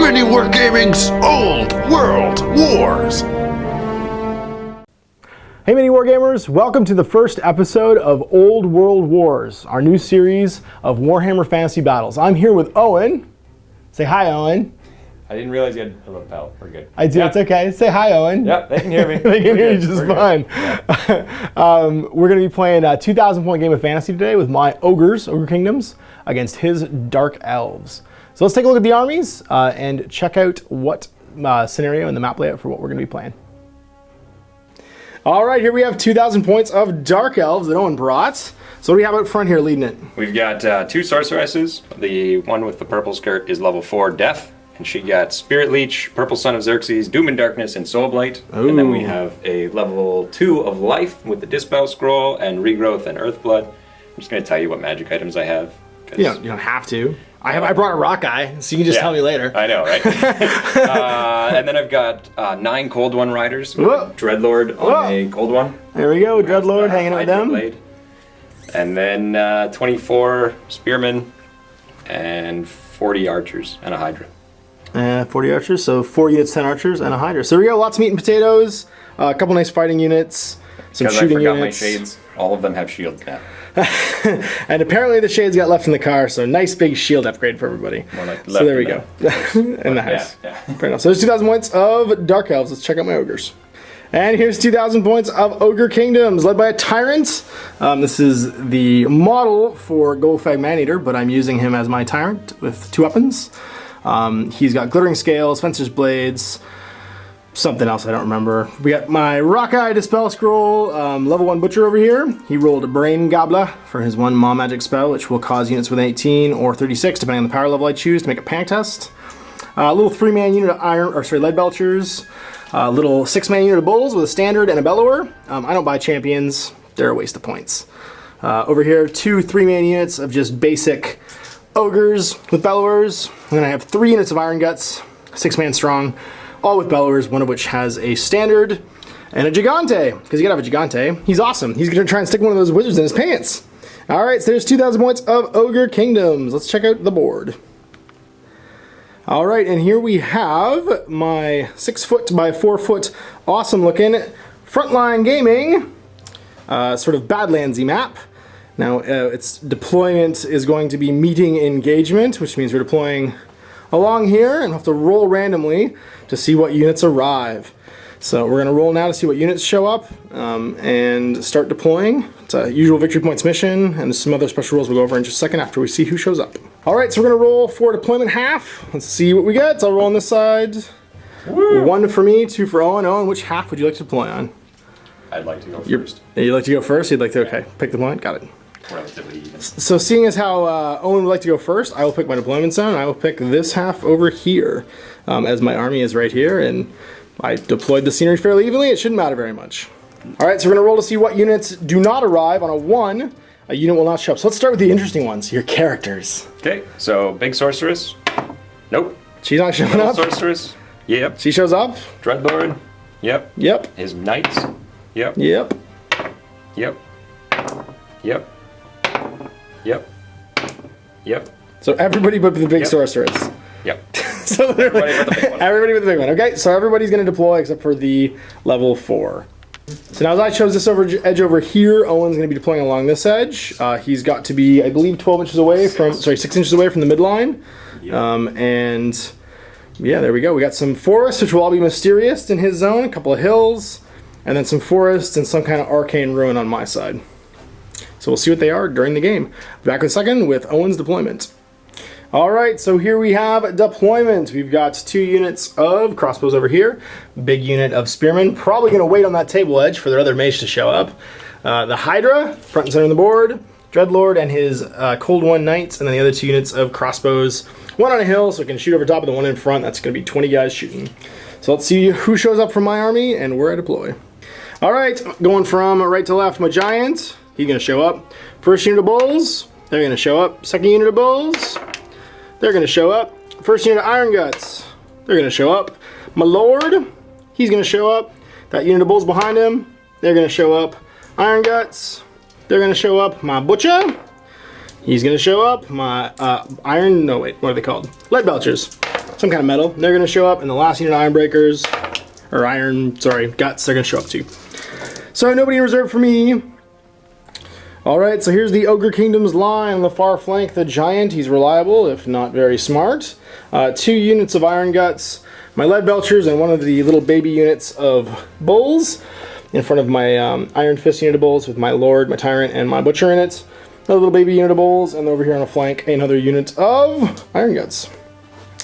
Mini Wargaming's Old World Wars. Hey Mini Wargamers, welcome to the first episode of Old World Wars, our new series of Warhammer Fantasy Battles. I'm here with Owen. Say hi, Owen. I didn't realize you had a lapel. We're good. I do, It's okay. Say hi, Owen. Yep, they can hear me. They can hear you just fine. Yeah. We're going to be playing a 2,000 point game of fantasy today with my Ogre Kingdoms, against his Dark Elves. So let's take a look at the armies and check out what scenario and the map layout for what we're going to be playing. All right, here we have 2,000 points of Dark Elves that Owen brought. So what do we have out front here leading it? We've got two sorceresses. The one with the purple skirt is level 4 Death, and she got Spirit Leech, Purple Son of Xerxes, Doom and Darkness, and Soul Blight. Ooh. And then we have a level 2 of Life with the Dispel Scroll and Regrowth and Earthblood. I'm just going to tell you what magic items I have. You don't have to. I brought a rock guy, so you can just tell me later. I know, right? And then I've got 9 Cold One Riders with Dreadlord on a Cold One. There we go, Dreadlord hanging out with them. Blade. And then 24 Spearmen and 40 Archers and a Hydra. 40 Archers, so 4 units, 10 Archers, and a Hydra. So we got lots of meat and potatoes, a couple nice fighting units, some shooting units. I forgot my shades. All of them have shields now. And apparently the shades got left in the car, so nice big shield upgrade for everybody. More like so there we go. In the house. Yeah. Fair enough. So there's 2,000 points of Dark Elves. Let's check out my Ogres. And here's 2,000 points of Ogre Kingdoms, led by a Tyrant. This is the model for Golfag Maneater, but I'm using him as my Tyrant with 2 weapons. He's got Glittering Scales, Fencer's Blades, something else I don't remember. We got my Rockeye Dispel Scroll, level 1 Butcher over here. He rolled a Brain Gobbler for his 1 Maw Magic spell, which will cause units with 18 or 36, depending on the power level I choose, to make a panic test. A little 3-man unit of Lead Belchers. A little 6-man unit of Bulls with a Standard and a Bellower. I don't buy champions. They're a waste of points. Over here, 2 3-man units of just basic Ogres with Bellowers. And then I have 3 units of Iron Guts, 6-man strong, all with Bellowers, one of which has a Standard and a Gigante, because you gotta have a Gigante. He's awesome. He's gonna try and stick one of those wizards in his pants. All right, so there's 2,000 points of Ogre Kingdoms. Let's check out the board. All right, and here we have my 6 foot by 4 foot awesome looking Frontline Gaming sort of Badlandsy map. Now its deployment is going to be meeting engagement, which means we're deploying along here and have to roll randomly to see what units arrive. So we're going to roll now to see what units show up and start deploying. It's a usual victory points mission, and there's some other special rules we'll go over in just a second after we see who shows up. All right, so we're going to roll for deployment half. Let's see what we get. I'll roll on this side. Woo. 1 for me, 2 for Owen. Owen, which half would you like to deploy on? I'd like to go first. You'd like to go first? You'd like to, okay, pick the point? Got it. Relatively even. So seeing as how Owen would like to go first, I will pick my deployment zone. I will pick this half over here, as my army is right here, and I deployed the scenery fairly evenly. It shouldn't matter very much. All right, so we're going to roll to see what units do not arrive. On a 1, a unit will not show up. So let's start with the interesting ones, your characters. Okay, so Big Sorceress. Nope. She's not showing Little up? Sorceress. Yep. She shows up? Dreadlord. Yep. Yep. His Knights. Yep. Yep. Yep. Yep. Yep. Yep. So everybody but the Big Sorceress. Yep. So Everybody but the big one. Everybody but the big one. Okay, so everybody's going to deploy except for the level 4. So now as I chose this edge over here, Owen's going to be deploying along this edge. He's got to be, I believe, 12 inches away from, 6 inches away from the midline. Yep. And yeah, there we go. We got some forests, which will all be mysterious in his zone, a couple of hills, and then some forests and some kind of arcane ruin on my side. So we'll see what they are during the game. Back in a second with Owen's deployment. All right, so here we have deployment. We've got 2 units of crossbows over here, big unit of spearmen, probably going to wait on that table edge for their other mage to show up. The Hydra, front and center on the board, Dreadlord and his Cold One Knights, and then the other 2 units of crossbows. 1 on a hill, so it can shoot over top of the one in front. That's going to be 20 guys shooting. So let's see who shows up from my army and where I deploy. All right, going from right to left, my Giant, he's going to show up. First unit of Bulls, they're going to show up. Second unit of Bulls, they're going to show up. First unit of Iron Guts, they're going to show up. My Lord, he's going to show up. That unit of Bulls behind him, they're going to show up. Iron Guts, they're going to show up. My Butcher, he's going to show up. My what are they called? Lead Belchers. some kind of metal. They're going to show up, and the last unit of Iron Breakers, or Guts, they're going to show up too. So nobody in reserve for me. Alright, so here's the Ogre Kingdom's line on the far flank. The Giant, he's reliable, if not very smart. 2 units of Iron Guts, my Lead Belchers, and one of the little baby units of Bulls. In front of my Iron Fist unit of Bulls with my Lord, my Tyrant, and my Butcher in it. Another little baby unit of Bulls, and over here on the flank, another unit of Iron Guts.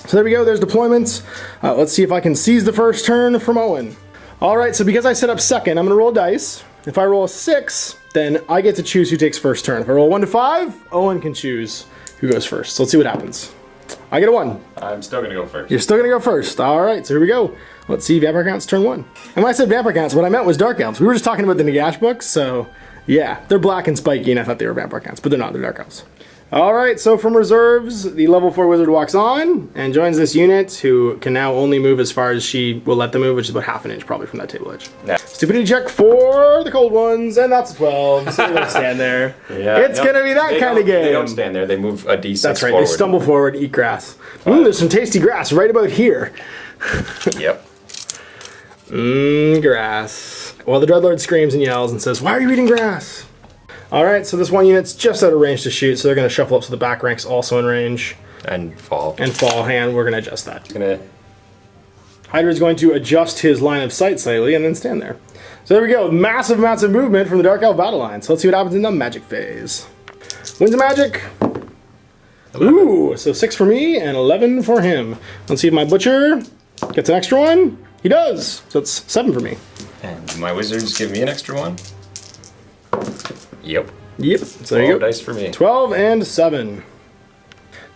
So there we go, there's deployments. Let's see if I can seize the first turn from Owen. Alright, so because I set up second, I'm going to roll a dice. If I roll a 6, then I get to choose who takes first turn. If I roll 1 to 5, Owen can choose who goes first. So let's see what happens. I get a 1. I'm still gonna go first. You're still gonna go first. Alright, so here we go. Let's see Vampire Counts turn 1. And when I said Vampire Counts, what I meant was Dark Elves. We were just talking about the Nagash books, so yeah, they're black and spiky, and I thought they were Vampire Counts, but they're not, they're Dark Elves. Alright, so from reserves, the level 4 wizard walks on and joins this unit, who can now only move as far as she will let them move, which is about half an inch probably from that table edge. Yeah. Stupidity check for the cold ones, and that's a 12, so they're gonna stand there. Yeah, it's gonna be that kind of game. They don't stand there, they move a D6 That's right, forward. they stumble forward, eat grass. There's some tasty grass right about here. Yep. Grass. Well, the Dreadlord screams and yells and says, "Why are you eating grass?" Alright, so this one unit's just out of range to shoot, so they're going to shuffle up so the back rank's also in range. And fall. And fall hand, we're going to adjust that. Gonna... Hydra's going to adjust his line of sight slightly and then stand there. So there we go, massive amounts of movement from the Dark Elf battle line. So let's see what happens in the magic phase. Wins of magic. 11. Ooh, so 6 for me and 11 for him. Let's see if my Butcher gets an extra one. He does, so it's 7 for me. And my wizards give me an extra one. Yep. Yep, so there you go. Dice for me. 12 and 7.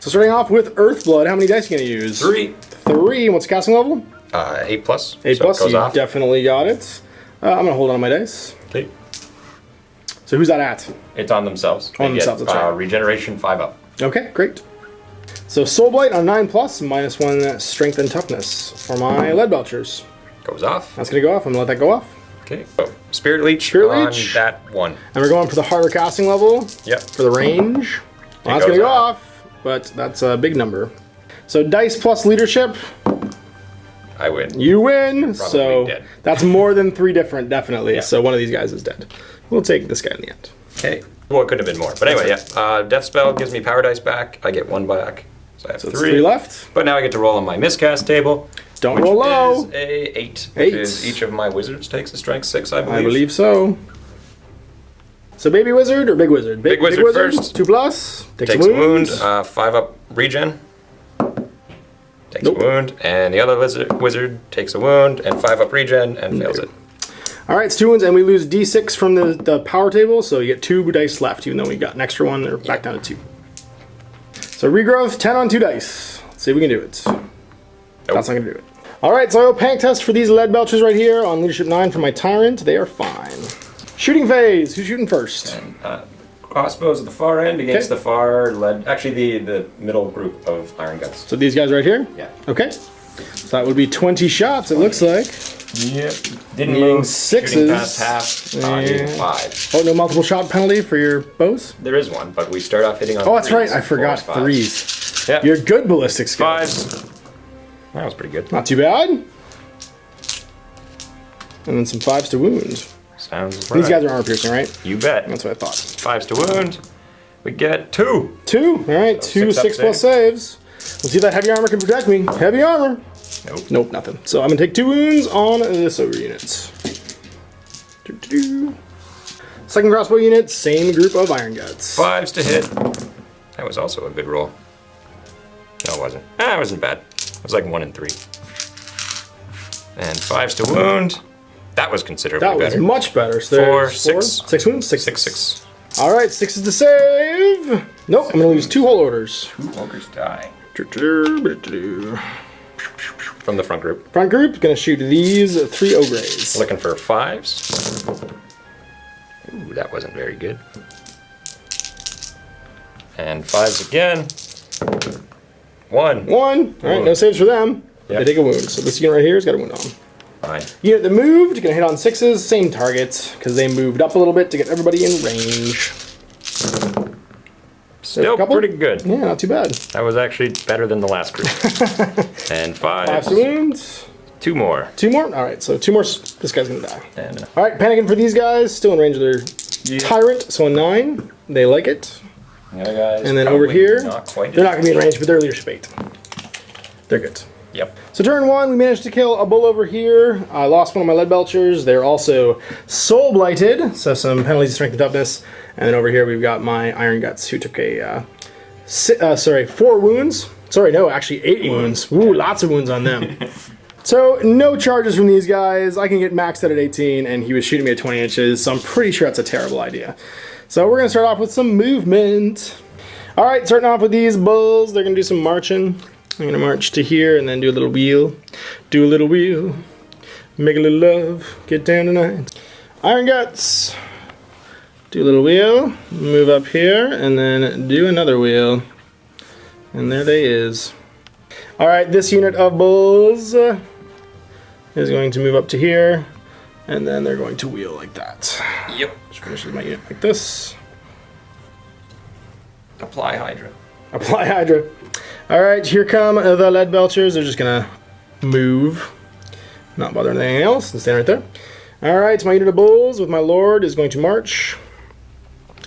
So starting off with Earthblood, how many dice are you going to use? 3. 3, what's the casting level? 8 plus. 8 so plus, it goes you off. definitely got it. I'm going to hold on my dice. Okay. So who's that at? It's on themselves. On They themselves, get, that's right. regeneration 5 up. Okay, great. So Soul Blight on 9 plus, minus 1 strength and toughness for my Lead Belchers. Goes off. That's going to go off. I'm going to let that go off. Okay. So, Spirit Leech Spirit on Leech. that one. And we're going for the harder casting level. Yep. For the range. Well, that's goes going to go off. off, but that's a big number. So dice plus leadership, I win. you win. Probably So dead. that's more than 3 different, definitely. Yeah. So one of these guys is dead. We'll take this guy in the end. Okay. Well, it could have been more. But anyway, yeah. Death Spell gives me power dice back. I get 1 back. So I have So it's 3. 3 left. But now I get to roll on my miscast table. Don't which roll low. is a 8. 8. Which is each of my wizards takes a strength 6, I believe. I believe so. So baby wizard or big wizard? Big wizard first. 2 plus. Takes Takes a a wound. wound. 5 up regen. Takes Nope. a wound. And the other wizard takes a wound and 5 up regen and fails it. Alright, it's 2 wounds, and we lose d6 from the power table, so you get 2 dice left, even though we got an extra one. They're back down to 2. So regrowth, 10 on 2 dice. Let's see if we can do it. That's not going to do it. Alright, so panic test for these Lead Belchers right here on Leadership 9 for my Tyrant. They are fine. Shooting phase. Who's shooting first? And crossbows at the far end against the far lead. Actually, the middle group of Iron Guts. So these guys right here? Yeah. Okay. So that would be 20 shots, it looks like. Yep. Didn't Needing move. sixes. Shooting past half. Needing Yeah. 5. Oh, no multiple shot penalty for your bows? There is one, but we start off hitting on Oh, that's right. threes, I forgot 4s, 5s. 3s. Yeah. You're good ballistic skill. 5s. That was pretty good. Not too bad. And then some 5s to wound. Sounds These guys are armor piercing, right? You bet. That's what I thought. 5s to wound. We get 2. 2. Alright, So 2 6 up 6 plus saves. Let's see if that heavy armor can protect me. Heavy armor. Nope. Nope, nothing. So I'm gonna take 2 wounds on this ogre unit. Second crossbow unit, same group of Iron Guts. 5s to hit. That was also a good roll. No, it wasn't. It wasn't bad. It was like 1 and 3. And 5s to wound. That was considerably That was better. much better. So 4, there's 6. 6 wounds? 6. 6, 6. Alright, 6 is to save. Nope, I'm gonna lose 2 whole orders. 2 ogres die. From the front group. Front group, gonna shoot these 3 ogres. Looking for 5s. Ooh, that wasn't very good. And 5s again. 1. 1. Alright, no saves for them. Yep. They take a wound. So this unit right here has got a wound on them. Fine. Unit that moved, gonna hit on 6s, same target, because they moved up a little bit to get everybody in range. Still couple? pretty good. Yeah, not too bad. That was actually better than the last group. And 5. 5 wounds. 2 more. 2 more? Alright, so 2 more. This guy's gonna die. And Alright, panicking for these guys. Still in range of their Tyrant, so a 9. They like it. the other guys. And then over here, not quite. they're not gonna be in range, but they're leadership 8. They're good. Yep. So turn 1, we managed to kill a bull over here. I lost one of my lead belchers. They're also soul blighted, so some penalties of strength and toughness. And then over here we've got my Iron Guts, who took a 4 wounds. Sorry, no, actually 8 wounds. Ooh, lots of wounds on them. So no charges from these guys. I can get maxed out at 18, and he was shooting me at 20 inches, so I'm pretty sure that's a terrible idea. So we're gonna start off with some movement. All right, starting off with these bulls. They're gonna do some marching. I'm gonna march to here and then do a little wheel. Do a little wheel. Make a little love. Get down tonight. Iron Guts. Do a little wheel. Move up here and then do another wheel. And there they is. Alright, this unit of bulls is going to move up to here. And then they're going to wheel like that. Yep. Just finishes my unit like this. Apply Hydra. Apply Hydra. Alright, here come the lead belchers. They're just gonna move. Not bother anything else. And stand right there. Alright, my unit of bulls with my lord is going to march.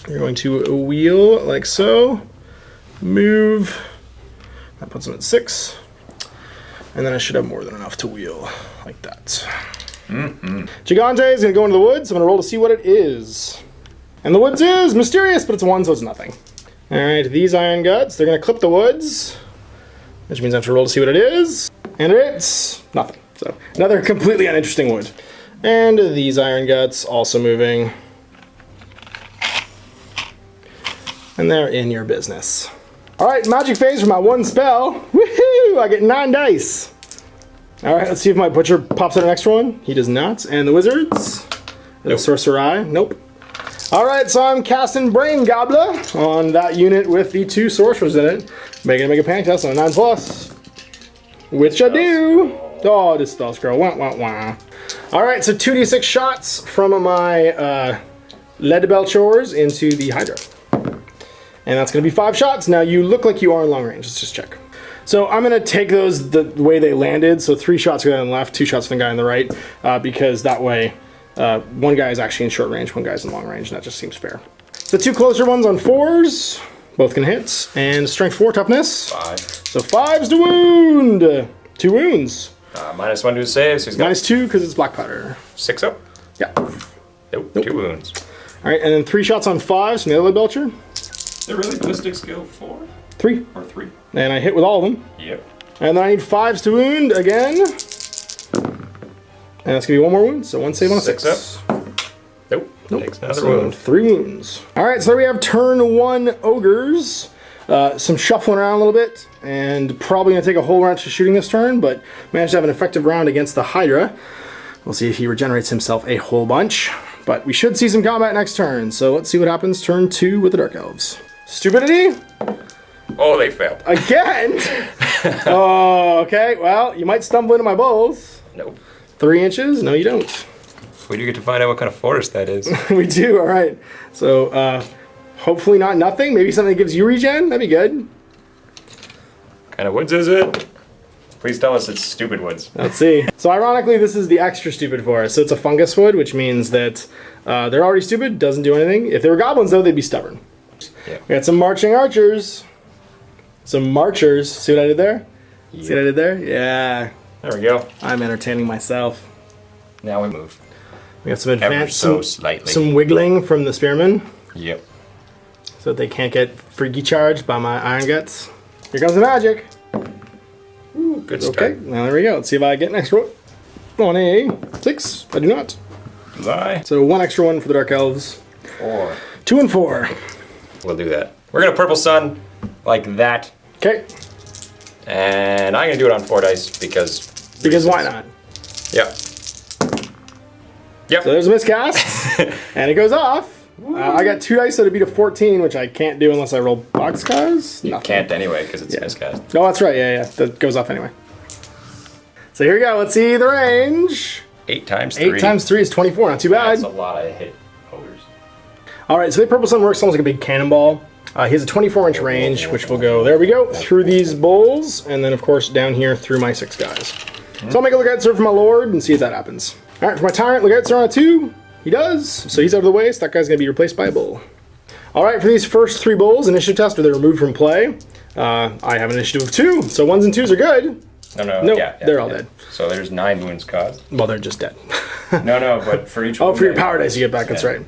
You're going to wheel like so. Move. That puts them at 6. And then I should have more than enough to wheel like that. Gigante is gonna go into the woods. I'm gonna roll to see what it is. And the woods is mysterious, but it's 1, so it's nothing. Alright, these Iron Guts, they're gonna clip the woods. Which means I have to roll to see what it is. And it's nothing. So, another completely uninteresting wood. And these Iron Guts also moving. And they're in your business. Alright, magic phase for my 1 spell. Woohoo! I get 9 dice. Alright, let's see if my butcher pops out an extra one. He does not. And the wizards? The sorcerer? Nope. Alright, so I'm casting Brain Gobbler on that unit with the 2 sorcerers in it. Making it make a panic test on a 9+. Which I do. Oh, this spell scroll. Wah, wah, wah. Alright, so 2d6 shots from my lead belchers into the Hydra. And that's going to be 5 shots. Now, you look like you are in long range. Let's just check. So I'm going to take those the way they landed. So 3 shots for the guy on the left, 2 shots for the guy on the right. Because that way, one guy is actually in short range, one guy's in long range, and that just seems fair. The 2 closer ones on 4s. Both can hit. And strength 4, toughness. 5. So 5's to wound. 2 wounds. -1 to his save, so he's got -2 because it's black powder. 6 up. Yeah. Nope, 2 wounds. All right, and then 3 shots on 5s from the other belcher. Is it really ballistic skill 4 3. or 3? And I hit with all of them. Yep. And then I need 5s to wound again. And that's gonna be 1 more wound, so 1 save on a 6. 6 up. Nope. Takes another So wound. 3 wounds. All right, so we have turn 1 ogres. Some shuffling around a little bit, and probably gonna take a whole round to shooting this turn, but managed to have an effective round against the Hydra. We'll see if he regenerates himself a whole bunch, but we should see some combat next turn. So let's see what happens turn 2 with the Dark Elves. Stupidity Oh, they failed. again. Oh, okay. Well, you might stumble into my bulls. Nope. 3 inches? No, you don't. We do get to find out what kind of forest that is. We do. All right. So hopefully not nothing. Maybe something that gives you regen. That'd be good. Kind of woods is it? Please tell us it's stupid woods. Let's see. So ironically, this is the extra stupid forest. So it's a fungus wood, which means that they're already stupid, doesn't do anything. If they were goblins, though, they'd be stubborn. Yeah. We got some marching archers. Some marchers. See what I did there? Yep. See what I did there? Yeah. There we go. I'm entertaining myself. Now we move. We got some Ever advanced, so slightly. some wiggling from the spearmen, Yep. so that they can't get freaky charged by my Iron Guts. Here comes the magic. Ooh, good Okay, start. now there we go. Let's see if I get an extra one. On a 6. I do not. Lie. So 1 extra one for the Dark Elves. 4. 2 and 4. We'll do that. We're gonna purple sun like that, Okay, and I'm gonna do it on 4 dice because. because why not? Yep. Yep. So there's a miscast, and it goes off. I got 2 dice, so to beat a 14, which I can't do unless I roll boxcars. You can't anyway because it's miscast. No, that's right. Yeah, that goes off anyway. So here we go. Let's see the range. 8 times 3. 8 times 3 is 24. Not too bad. That's a lot of hit ogres. All right, so the purple sun works almost like a big cannonball. He has a 24-inch range, which will go, there we go, through these bowls, and then, of course, down here through my 6 guys. So I'll make a Lookout Sir for my Lord and see if that happens. All right, for my Tyrant, Lookout Sir on a 2. He does, so he's out of the way, so that guy's going to be replaced by a bull. All right, for these first 3 bowls, initiative test, are they removed from play? I have an initiative of 2, so 1s and 2s are good. No, Nope, yeah, they're all dead. So there's 9 wounds caused. Well, they're just dead. No, but for each Oh, for your power dice you get back, that's right.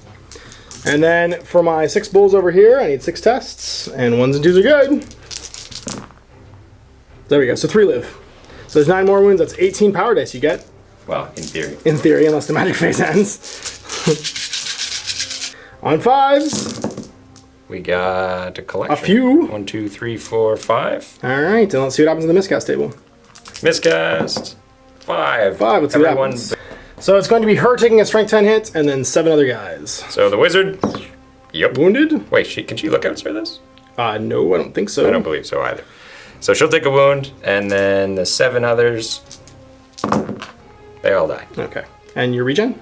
And then for my 6 bulls over here, I need 6 tests, and 1s and 2s are good. There we go, so 3 live. So there's 9 more wounds, that's 18 power dice you get. Well, in theory. In theory, unless the magic phase ends. On 5s. We got a collection. A few. 1, 2, 3, 4, 5. Alright, and let's see what happens in the miscast table. Miscast. 5. 5, let's see what happens. So it's going to be her taking a strength 10 hit, and then 7 other guys. So the wizard. Yep. Wounded? Wait, can she look out for this? No, I don't think so. I don't believe so either. So she'll take a wound, and then the 7 others, they all die. Okay. And your regen?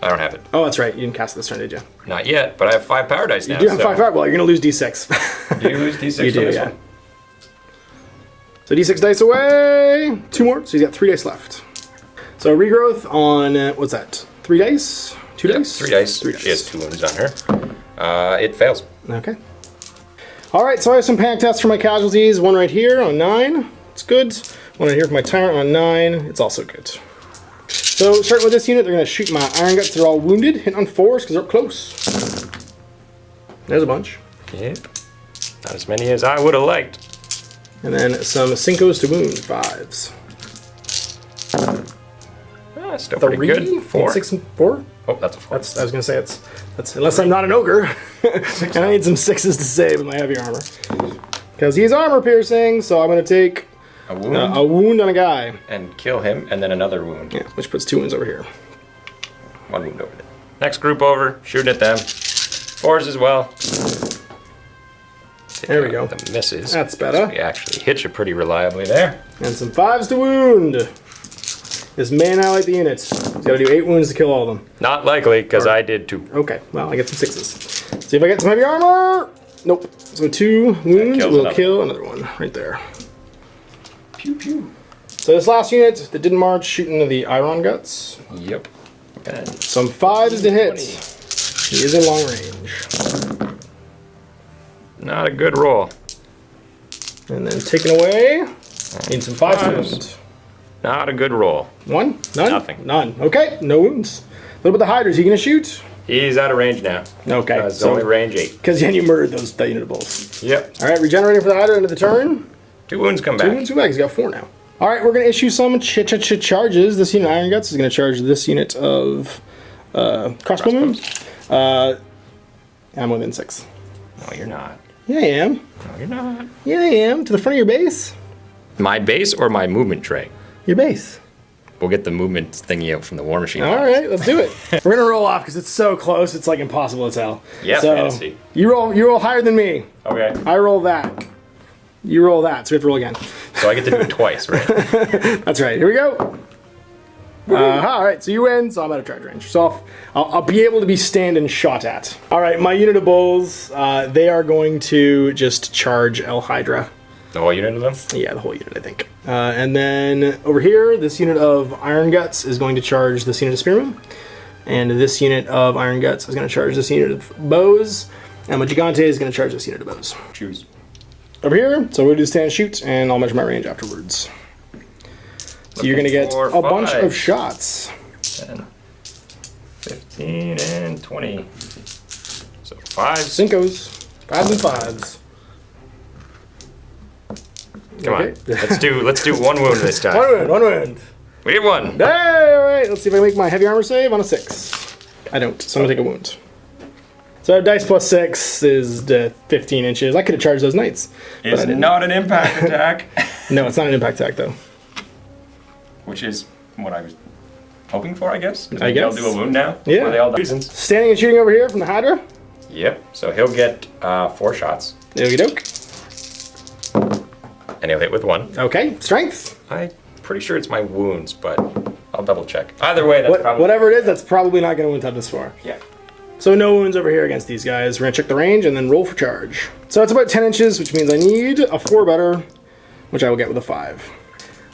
I don't have it. Oh, that's right. You didn't cast it this turn, did you? Not yet, but I have 5 power dice now. You do have 5 power. Well, you're going to lose d6. Do you lose d6 You from do, this yeah. one? So d6 dice away. 2 more, so he's got 3 dice left. So regrowth on, what's that? 3 dice? 2 Yep, dice? 3 dice. 3 dice. She has 2 wounds on her. It fails. Okay. All right, so I have some panic tests for my casualties. 1 right here on 9. It's good. 1 right here for my Tyrant on 9. It's also good. So starting with this unit, they're going to shoot my Iron Guts. They're all wounded. Hit on 4s because they're up close. There's a bunch. Yep. Not as many as I would have liked. And then some Cincos to wound. 5s. Still pretty good. 4. 6 and 4. Oh, that's a 4. I was going to say that's unless I'm not an ogre, and I need some 6s to save with my heavy armor. Because he's armor piercing, so I'm going to take a wound. A wound on a guy. And kill him, and then another wound. Yeah, which puts 2 wounds over here. 1 wound over there. Next group over, shooting at them. 4s as well. There we go. The misses. That's better. We actually hit you pretty reliably there. And some 5s to wound. This may not like the units. He's got to do 8 wounds to kill all of them. Not likely, because I did 2. Okay, well, I get some 6s. See if I get some heavy armor. Nope. So 2 wounds will kill another one right there. Pew pew. So this last unit that didn't march, shooting into the Iron Guts. Yep. And Some 5s to hit. He is in long range. not a good roll. And then taken away. Need some 5s to wound. Not a good roll. 1? None? Nothing. None. Okay, no wounds. What about the Hydras? You gonna shoot? He's out of range now. Okay. It's only range 8. Because then you murdered that unit of bulls. Yep. Alright, regenerating for the Hydra into the turn. 2 wounds come 2 back. wounds, 2 back. He's got 4 now. Alright, we're going to issue some charges. This unit of Iron Guts is going to charge this unit of crossbow. I'm within 6. No, you're not. Yeah, I am. No, you're not. Yeah, I am. To the front of your base. My base or my movement tray? Your base. We'll get the movement thingy out from the War Machine. Alright, let's do it. We're going to roll off because it's so close, it's like impossible to tell. Yeah, so, fantasy. You roll higher than me. Okay. I roll that. You roll that, so we have to roll again. So I get to do it twice, right? That's right. Here we go. Alright, so you win, so I'm out of charge range. So I'll be able to be standing shot at. Alright, my unit of bulls, they are going to just charge El Hydra. The whole unit of them? Yeah, the whole unit, I think. And then over here, this unit of Iron Guts is going to charge this unit of Spearmen. And this unit of Iron Guts is going to charge this unit of bows. And my Gigante is going to charge this unit of bows. Choose. Over here, so we'll do stand shoot, and I'll measure my range afterwards. So you're going to get a bunch of shots. 10, 15, and 20. So 5. Cincos. 5s and 5s. Come Okay. on. Let's do 1 wound this time. One wound. We did 1. Hey, alright, let's see if I make my heavy armor save on a 6. I don't, so I'm going to take a wound. So dice plus 6 is 15 inches. I could have charged those knights. But I It's didn't. not an impact attack. No, it's not an impact attack, though. Which is what I was hoping for, I guess. I guess. They'll do a wound now. Yeah. Before they all die. Reasons. Standing and shooting over here from the Hydra. Yep. So he'll get 4 shots. Okey doke. And he'll hit with 1. Okay, strength. I'm pretty sure it's my wounds, but I'll double check. Either way, that's probably... Whatever it is, that's probably not going to win toughness 4. Yeah. So no wounds over here against these guys. We're gonna check the range and then roll for charge. So it's about 10 inches, which means I need a 4 better, which I will get with a 5.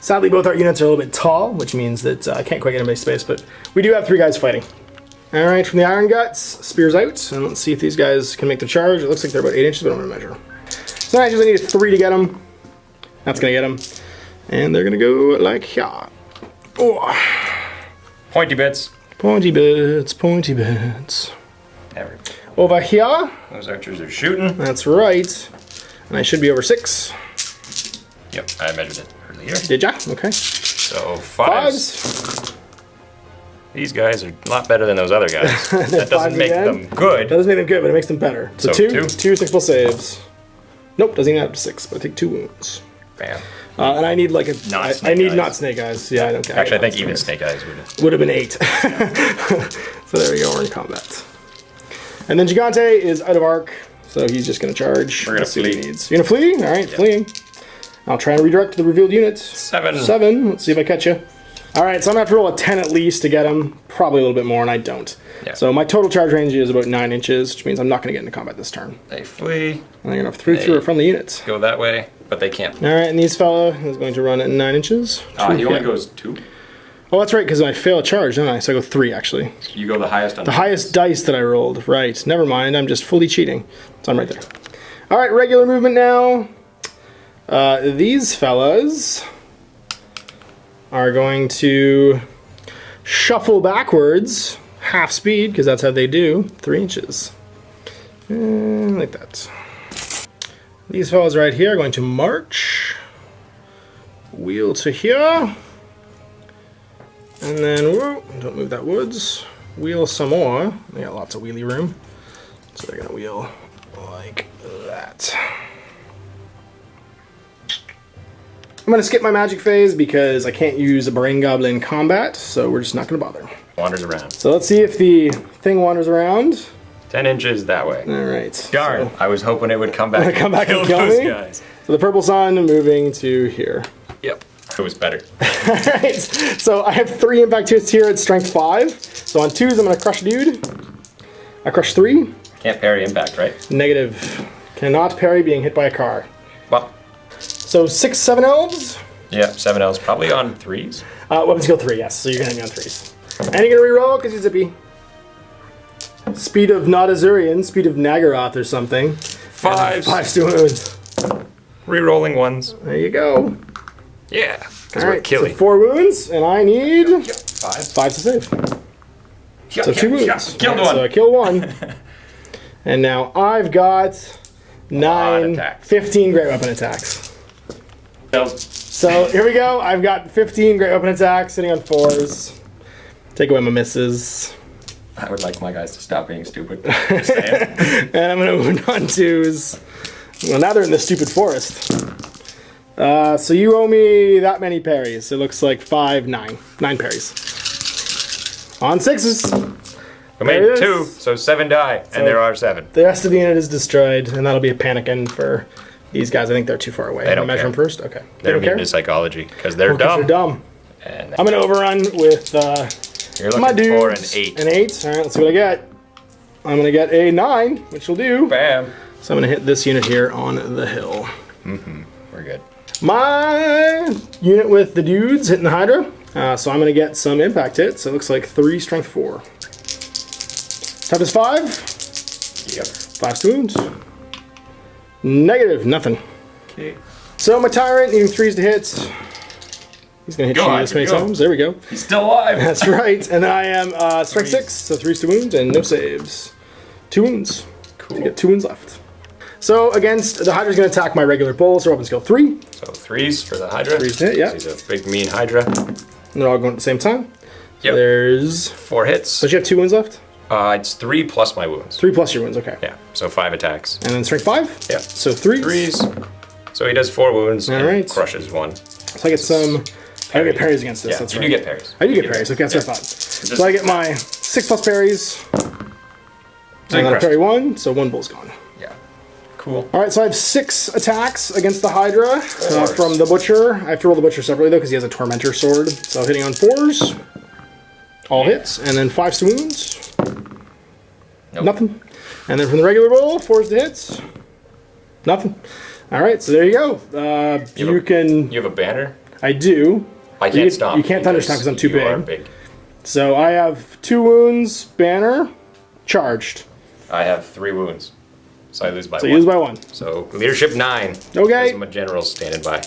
Sadly, both our units are a little bit tall, which means that I can't quite get any space, but we do have 3 guys fighting. All right, from the Iron Guts, spears out, and let's see if these guys can make the charge. It looks like they're about 8 inches, but I'm gonna measure. So I just need 3 to get them. That's gonna get them. And they're gonna go like here. Oh. Pointy bits. Pointy bits, pointy bits. Every. Over here. Those archers are shooting. That's right. And I should be over 6. Yep, I measured it earlier. Did ya? Okay. So 5s. These guys are a lot better than those other guys. That doesn't make them good. That doesn't make them good, but it makes them better. So 2 6+ saves. Nope, doesn't even have 6, but I take 2 wounds. Bam. And I need like a. I need not snake eyes. Yeah, I don't care. Actually, I think even snake eyes would have been 8. So there we go. We're in combat. And then Gigante is out of arc, so he's just going to charge. We're going to flee. You're going to flee? All right, fleeing. I'll try and redirect to the revealed unit. 7. 7. Let's see if I catch you. All right, so I'm going to have to roll a 10 at least to get him. Probably a little bit more, and I don't. Yeah. So my total charge range is about 9 inches, which means I'm not going to get into combat this turn. They flee. And I'm going to have 3 through a friendly unit. Go that way, but they can't. All right, and these fella is going to run at 9 inches. He only goes 2. Oh, that's right, because I fail a charge, don't I? So I go 3, actually. You go the highest on the highest dice that I rolled. Right. Never mind. I'm just fully cheating. So I'm right there. All right, regular movement now. These fellas are going to shuffle backwards, half speed, because that's how they do, 3 inches. And like that. These fellas right here are going to march. Wheel to here. And then, whoa, don't move that woods. Wheel some more. They got lots of wheelie room. So they're gonna wheel like that. I'm gonna skip my magic phase because I can't use a Brain Goblin in combat, so we're just not gonna bother. Wanders around. So let's see if the thing wanders around. 10 inches that way. All right. Darn, so, I was hoping it would come back, come back and kill those me. Guys. So the purple sun moving to here. Yep, it was better. Alright, so I have 3 impact hits here at strength 5. So on 2s, I'm going to crush a dude. I crush 3. Can't parry impact, right? Negative. Cannot parry being hit by a car. Well. So 6, 7 elves. Yeah, 7 elves, probably on 3s. Weapon skill 3, yes. So you're going to be on 3s. And you're going to reroll because you're zippy. Speed of not Azurian, speed of Nagaroth or something. 5s. 5 to wounds. Rerolling 1s. There you go. Yeah, because All we're right, killing. so 4 wounds, and I need 5. 5 to save. So 2 wounds. Killed All right, one. So I kill 1. And now I've got 9, 15 great weapon attacks. So here we go. I've got 15 great weapon attacks sitting on 4s. Take away my misses. I would like my guys to stop being stupid. And I'm going to wound on 2s. Well, now they're in the stupid forest. So you owe me that many parries. It looks like 5, 9. 9 parries. On 6s. We made 2, so 7 die, and there are 7. The rest of the unit is destroyed, and that'll be a panic end for these guys. I think they're too far away. They don't measure care. them first? Okay. They don't care? get into psychology, because they're dumb. They're dumb. And I'm going to overrun with you're my looking dudes. for an 8. An 8. All right, let's see what I get. I'm going to get a 9, which will do. Bam. So I'm going to hit this unit here on the hill. We're good. My unit with the dudes hitting the Hydra. So I'm going to get some impact hits. So it looks like 3, strength 4. Toughness 5. Yep. 5 wounds. Negative, nothing. Okay. So my Tyrant needing 3s to hit. He's going to hit you this many times. There we go. He's still alive. That's right. And then I am strength 6, so 3s to wound and no saves. 2 wounds. Cool. You get 2 wounds left. So against the Hydra's going to attack my regular bull, so weapon skill 3. So 3s for the Hydra. 3s to hit, yeah. He's a big mean Hydra. And they're all going at the same time. Yep. There's 4 hits. So you have 2 wounds left? It's 3 plus my wounds. 3 plus your wounds, okay. Yeah, so 5 attacks. And then strength 5? Yeah. So 3s. 3s. So he does 4 wounds and right. crushes 1. So I get some... I get parries against this, Yeah, that's you right. do get parries. I do get parries, okay, that's what I thought. So I get my 6 plus parries. And then I parry 1, so 1 bull's gone. Yeah. Cool. Alright, so I have 6 attacks against the Hydra Fours. from the Butcher. I have to roll the Butcher separately though, because he has a Tormentor sword. So hitting on 4s. All hits, and then 5s to wounds. Nope. Nothing. And then from the regular roll, 4s to hits. Nothing. All right, so there you go. You can. You have a banner? I do. I can't stop. You can't thunderstomp because I'm too you are big. So I have 2 wounds, banner, charged. I have 3 wounds. So I lose by 1. So you lose by 1. So leadership 9. Okay. My general's standing by.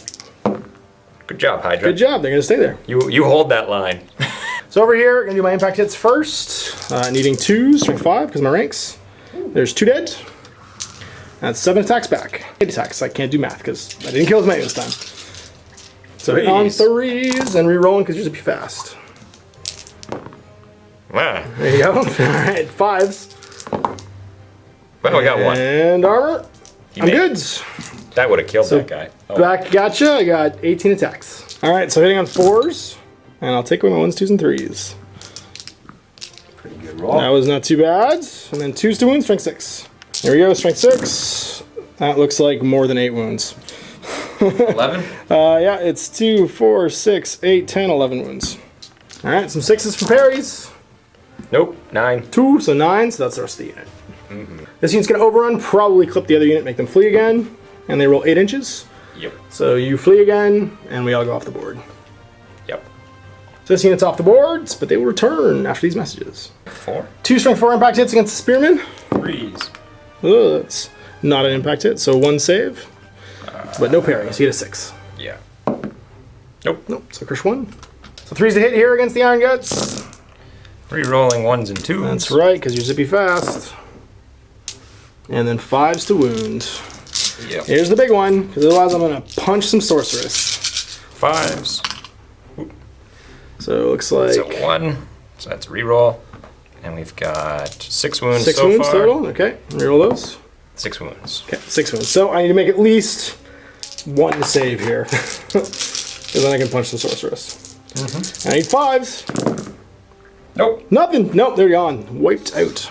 Good job, Hydra. Good job. They're going to stay there. You hold that line. So over here, going to do my impact hits first. Needing 2, strength 5 because of my ranks. There's 2 dead. That's 7 attacks back. 8 attacks. I can't do math because I didn't kill as many this time. So hit on 3s and re-rolling because you're zippy fast. Ah. There you go. All right, 5s. Well, I got 1. And armor. I'm good. That would have killed that guy. Oh. Back, gotcha. I got 18 attacks. All right, so hitting on 4s. And I'll take away my 1s, 2s, and 3s. Pretty good roll. That was not too bad. And then 2s to wound, strength 6. There we go, strength 6. That looks like more than 8 wounds. 11? Yeah, it's 2, 4, 6, 8, 10, 11 wounds. All right, some 6s for parries. Nope, 9. 2, so 9, so that's the rest of the unit. This unit's gonna overrun, probably clip the other unit, make them flee again, and they roll 8 inches. Yep. So you flee again, and we all go off the board. Yep. So this unit's off the boards, but they will return after these messages. 4. 2 strength 4 impact hits against the spearman. 3s. Ugh, that's not an impact hit, so 1 save. But no parry, so you get a 6. Yeah. Nope. Nope, so crush 1. So 3s to hit here against the Iron Guts. Re-rolling 1s and 2s. That's right, because you're zippy fast. And then 5s to wound. Yep. Here's the big one, because otherwise I'm going to punch some sorceress. 5s. So it looks like... So 1. So that's re-roll. And we've got 6 wounds 6 so wounds far. total, okay. Reroll those. 6 wounds. Okay, 6 wounds. So I need to make at least 1 to save here. Because then I can punch the sorceress. I need 5s. Nope. Nothing. Nope, they're gone. Wiped out.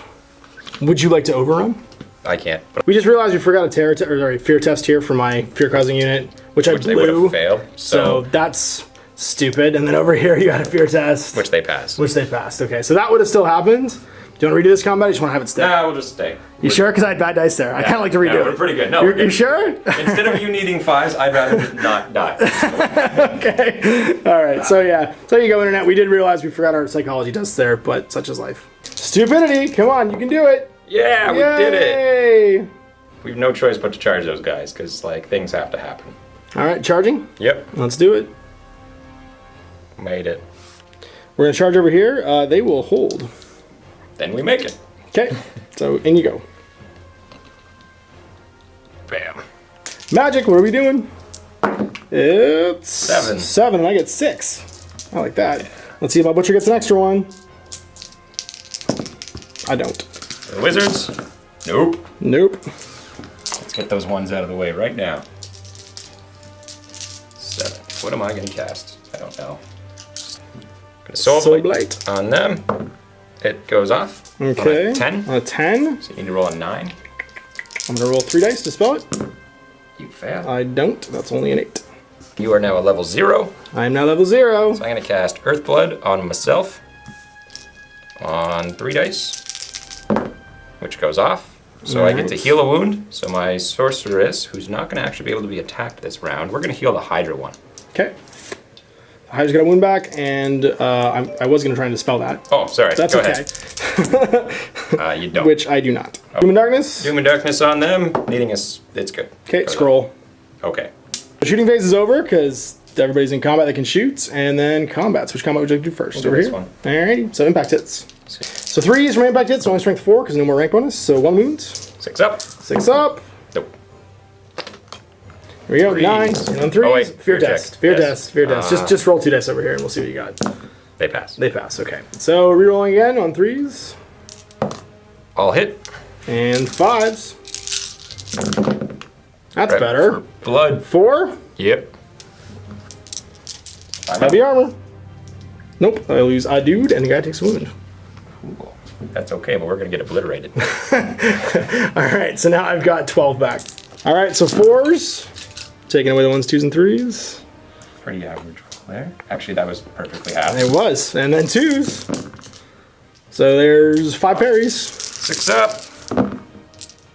Would you like to overrun? I can't. But We just realized we forgot a fear test here for my fear-causing unit, which I they would blew. have failed. So that's stupid. And then over here you got a fear test. Which they passed. Which they passed. Okay, so that would have still happened. Do you want to redo this combat? Or you just want to have it stay? Nah, we'll just stay. You sure? Because I had bad dice there. I kind of like to redo Yeah, it. we're pretty good. No, You sure? instead of you needing 5s, I'd rather just not die. Okay. All right. So yeah. So there you go, internet. We did realize we forgot our psychology tests there, but such is life. Stupidity. Come on, you can do it. Yeah, we did it. Yay! We have no choice but to charge those guys because like things have to happen. All right, charging. Yep, Let's do it. made it. We're gonna charge over here. They will hold. Then we make it. Okay. So in you go. Bam. Magic. What are we doing? It's 7. 7, and I get 6. I like that. Let's see if my butcher gets an extra one. I don't. The wizards? Nope. Nope. Let's get those ones out of the way right now. 7. What am I going to cast? I don't know. Gonna Soul Soul Blade Blight. on them. It goes off. Okay. On a 10. On a 10. So you need to roll a 9. I'm gonna roll 3 dice to spell it. You fail. I don't. That's only an 8. You are now a level 0. I am now level 0. So I'm going to cast Earthblood on myself. On 3 dice. Which goes off. So I get to Nice. heal a wound. So my sorceress, who's not going to actually be able to be attacked this round, we're going to heal the Hydra one. Okay. I just got a wound back, and I was gonna try and dispel that. Oh, sorry. That's Go okay. ahead. You don't. Which I do not. Doom and Darkness. Doom and Darkness on them. Needing us. It's good. Okay, Goes scroll. off. Okay. The shooting phase is over because everybody's in combat that can shoot, and then combats. Which combat would you like to do first? We'll do Over this here. one. Alrighty. So impact hits. So 3 is from impact hits. So only strength 4 because no more rank bonus. So 1 wound. 6 up. 6 up. Nope. Here we go. 3s. 9 and on 3s. Oh, wait. Fear Fear test. check. Fear Yes. test. Fear test. Just roll 2 dice over here, and we'll see what you got. They pass. They pass. Okay. So rerolling again on 3s All hit. and 5s. That's Right, better. for blood. 4. Yep. Heavy armor. Nope. I lose a dude, and the guy takes a wound. Cool. That's okay, but we're going to get obliterated. Alright, so now I've got 12 back. Alright, so 4s. Taking away the 1s, 2s, and 3s. Pretty average roll there. Actually, that was perfectly half. It was. And then 2s. So there's 5 parries. 6 up.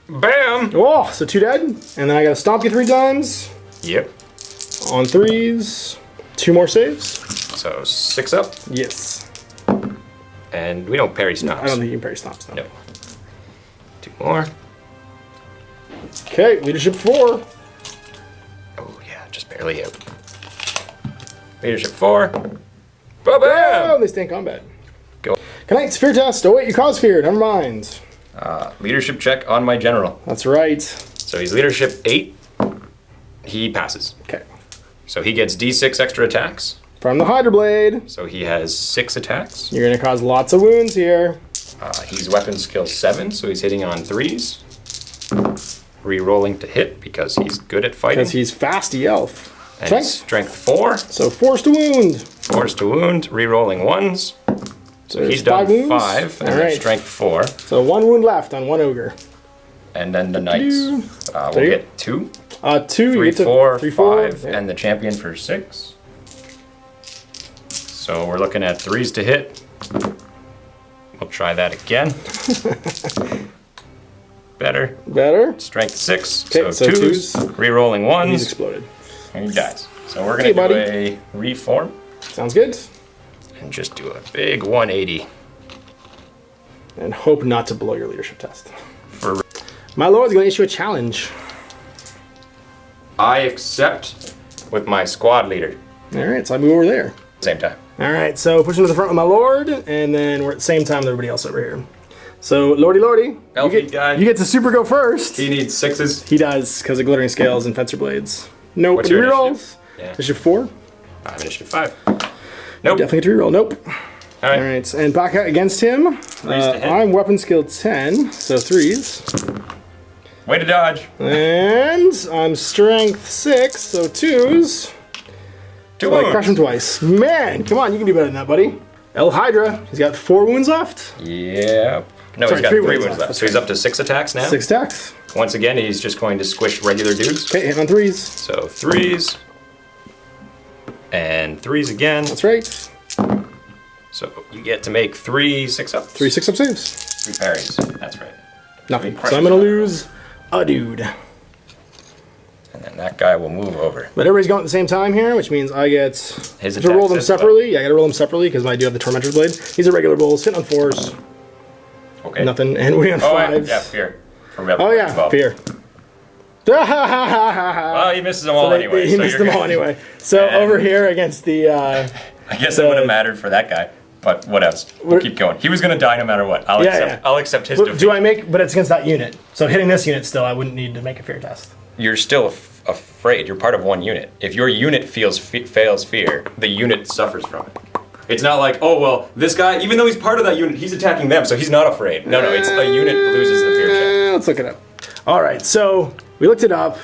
Bam! Oh, so 2 dead. And then I gotta stomp you 3 times. Yep. On 3s. 2 more saves. So 6 up. Yes. And we don't parry stomps. I don't think you can parry stomps, no. No. 2 more. Okay, leadership 4. Oh yeah, just barely out. Leadership 4. Oh, Ba-bam! they stay in combat. Go. Knight's fear test. Oh wait, you cause fear. Never mind. Leadership check on my general. That's right. So he's leadership 8. He passes. Okay. So he gets D6 extra attacks. From the Hydra Blade. So he has 6 attacks. You're gonna cause lots of wounds here. He's weapon skill 7, so he's hitting on 3s. Re-rolling to hit because he's good at fighting. Because he's fasty elf. And Strength. strength 4. So force to wound. Force to wound. Re-rolling 1s. So There's he's done 5 wounds. 5. And All then right. strength 4. So 1 wound left on 1 ogre. And then the knights. We'll Three. get 2. 2. 3, you get to 4, 3, 4. 5. Yeah. And the champion for 6. So we're looking at 3s to hit. We'll try that again. Better. Better. Strength 6. Okay, so so 2s. Re-rolling He's 1s. exploded. And he dies. So we're Hey, going to do buddy. a reform. Sounds good. And just do a big 180. And hope not to blow your leadership test. For My lord's gonna issue a challenge. I accept with my squad leader. Alright, so I move over there. Same time. Alright, so pushing to the front with my lord, and then we're at the same time with everybody else over here. So, lordy, you Elfie guy. you get to super go first. He needs 6s. He does, because of glittering scales and fencer blades. Nope, What's do your rerolls. initiative? Yeah. Initiative 4. I have initiative 5. Nope. Definitely get to reroll. Nope. All right. Alright, and back out against him. to hit. I'm weapon skill 10, so 3s. Way to dodge. And I'm strength 6, so 2s. 2 So I crush him wounds. twice. Man, come on, you can do better than that, buddy. El Hydra, he's got 4 wounds left. Yep. No, Sorry, he's got 3 3 wounds wounds left. left. So he's up to 6 attacks now. 6 attacks. Once again, he's just going to squish regular dudes. Okay, hit on 3s. So 3s. And 3s again. That's right. So you get to make 3 6-ups. 3 6-up saves. 3 parries. That's right. Nothing. Crushes So I'm gonna him. lose a dude. And then that guy will move over. But everybody's going at the same time here, which means I get His to roll attack them says what? separately. Yeah, I gotta roll them separately because I do have the Tormentor's Blade. These are regular rolls. Hit on 4s. Okay. Nothing. And we on Oh, 5s. yeah, fear. From Rebel Oh yeah, 12. fear. Well, he misses them all anyway. He so missed you're them all good. anyway. So And- over here against the I guess it would have mattered for that guy. But what else? We'll keep going. He was going to die no matter what. I'll Yeah, accept. yeah. I'll accept his But defeat. do I make? But it's against that unit. So hitting this unit still, I wouldn't need to make a fear test. You're still afraid. You're part of one unit. If your unit fails fear, the unit suffers from it. It's not like, oh well, this guy, even though he's part of that unit, he's attacking them, so he's not afraid. No, it's a unit loses the fear check. Let's look it up. All right, so we looked it up.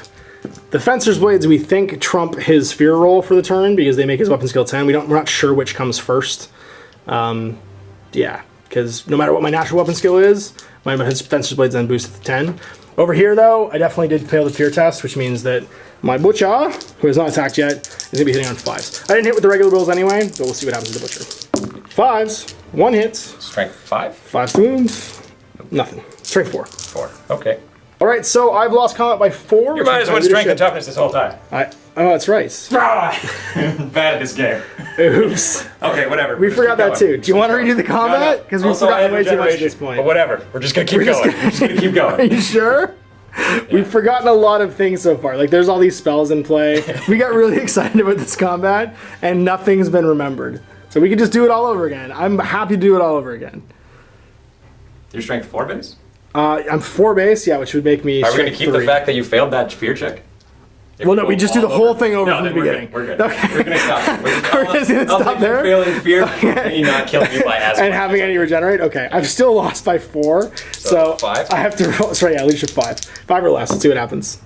The Fencer's Blades we think trump his fear roll for the turn because they make his weapon skill 10. We're not sure which comes first. Yeah, because no matter what my natural weapon skill is, my Fencer's Blades then boost to 10. Over here, though, I definitely did fail the fear test, which means that my Butcher, who has not attacked yet, is going to be hitting on 5s. I didn't hit with the regular rolls anyway, but we'll see what happens with the Butcher. 5s, 1 hit, Strength 5? 5 wounds, nothing. Strength 4. 4. Okay. All right, so I've lost combat by 4. You might as well strength and toughness this whole time. Oh, that's right. Bad at this game. Oops. Okay, whatever. We forgot that too. Do you want to redo the combat? Because we've Also, forgotten I way had too much at this regeneration, point. But whatever. We're just going to keep We're just going. We're just going to keep Are going. you sure? We've forgotten a lot of things so far. Like, there's all these spells in play. We got really excited about this combat, and nothing's been remembered. So we could just do it all over again. I'm happy to do it all over again. Your strength 4 base? I'm 4 base, yeah, which would make me. Are we going to strength keep 3. the fact that you failed that fear check? If Well, no, go we just do the all whole over- thing over No, from the then we're beginning. good. We're good. Okay. We're going to stop. We're just gonna I'll stop take there? your failing fear and you not killing you by asking. And having any regenerate? Okay. I've still lost by 4. So 5? I have to roll. Sorry, yeah, leadership 5. 5 or less. Let's see what happens.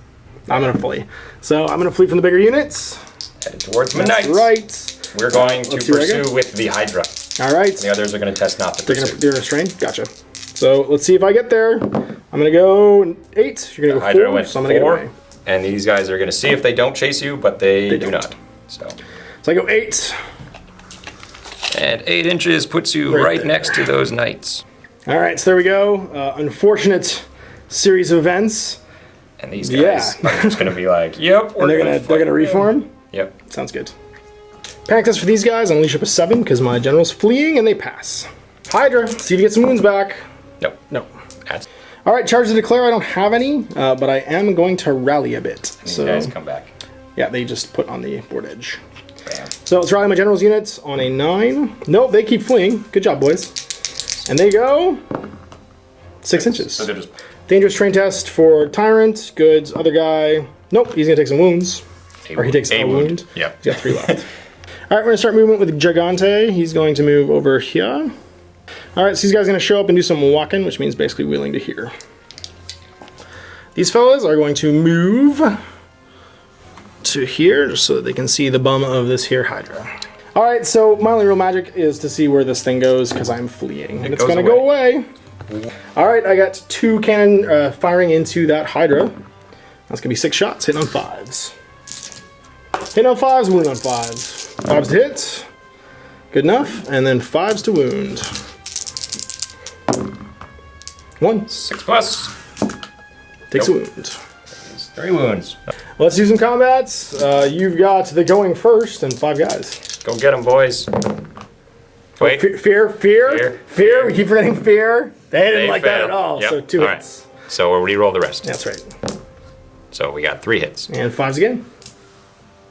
I'm going to flee. So I'm going to flee from the bigger units. Headed towards That's Midnight. right. We're going to Let's see what I get. pursue with the Hydra. All right. The others are going to test not to They're pursue. going to do a restrain. Gotcha. So let's see if I get there. I'm going to go 8. You're going to go Hydra 4. went So I'm going to get 4. away. And these guys are going to see if they don't chase you, but they do don't. not. So, So I go 8. and 8 inches puts you Right right there. next to those knights. All right, so there we go. Unfortunate series of events. And these guys are just gonna be like, yep, And they're gonna reform. Yep. Sounds good. Panic test for these guys. Unleash up a 7 because my general's fleeing and they pass. Hydra, see if you get some wounds back. Nope. No. That's, All right, charge to declare. I don't have any, but I am going to rally a bit. these So guys come back. yeah, they just put on the board edge. Bam. So let's rally my general's units on a 9. Nope, they keep fleeing. Good job, boys. And they go 6 inches. So they're just Dangerous train test for Tyrant. Goods, other guy. Nope, he's gonna take some wounds. Or he takes a wound. Yep. He's got 3 left. All right, we're gonna start movement with Gigante. He's going to move over here. All right, so these guys are gonna show up and do some walking, which means basically wheeling to here. These fellas are going to move to here, just so that they can see the bum of this here Hydra. All right, so my only real magic is to see where this thing goes, because I'm fleeing. And it's goes gonna go away. All right, I got 2 cannon firing into that Hydra. That's gonna be 6 shots, hitting on 5s. Hitting on 5s, wound on 5s. 5s to hit, good enough, and then 5s to wound. 1, 6 plus. takes Nope. a wound. 3 wounds. Let's do some combats. You've got the going first and 5 guys. Go get them, boys. Wait. Fear. We keep forgetting fear. They didn't They like that failed. at all. Yep. So 2 All hits. right. So we'll re-roll the rest. That's right. So we got 3 hits. And 5s again.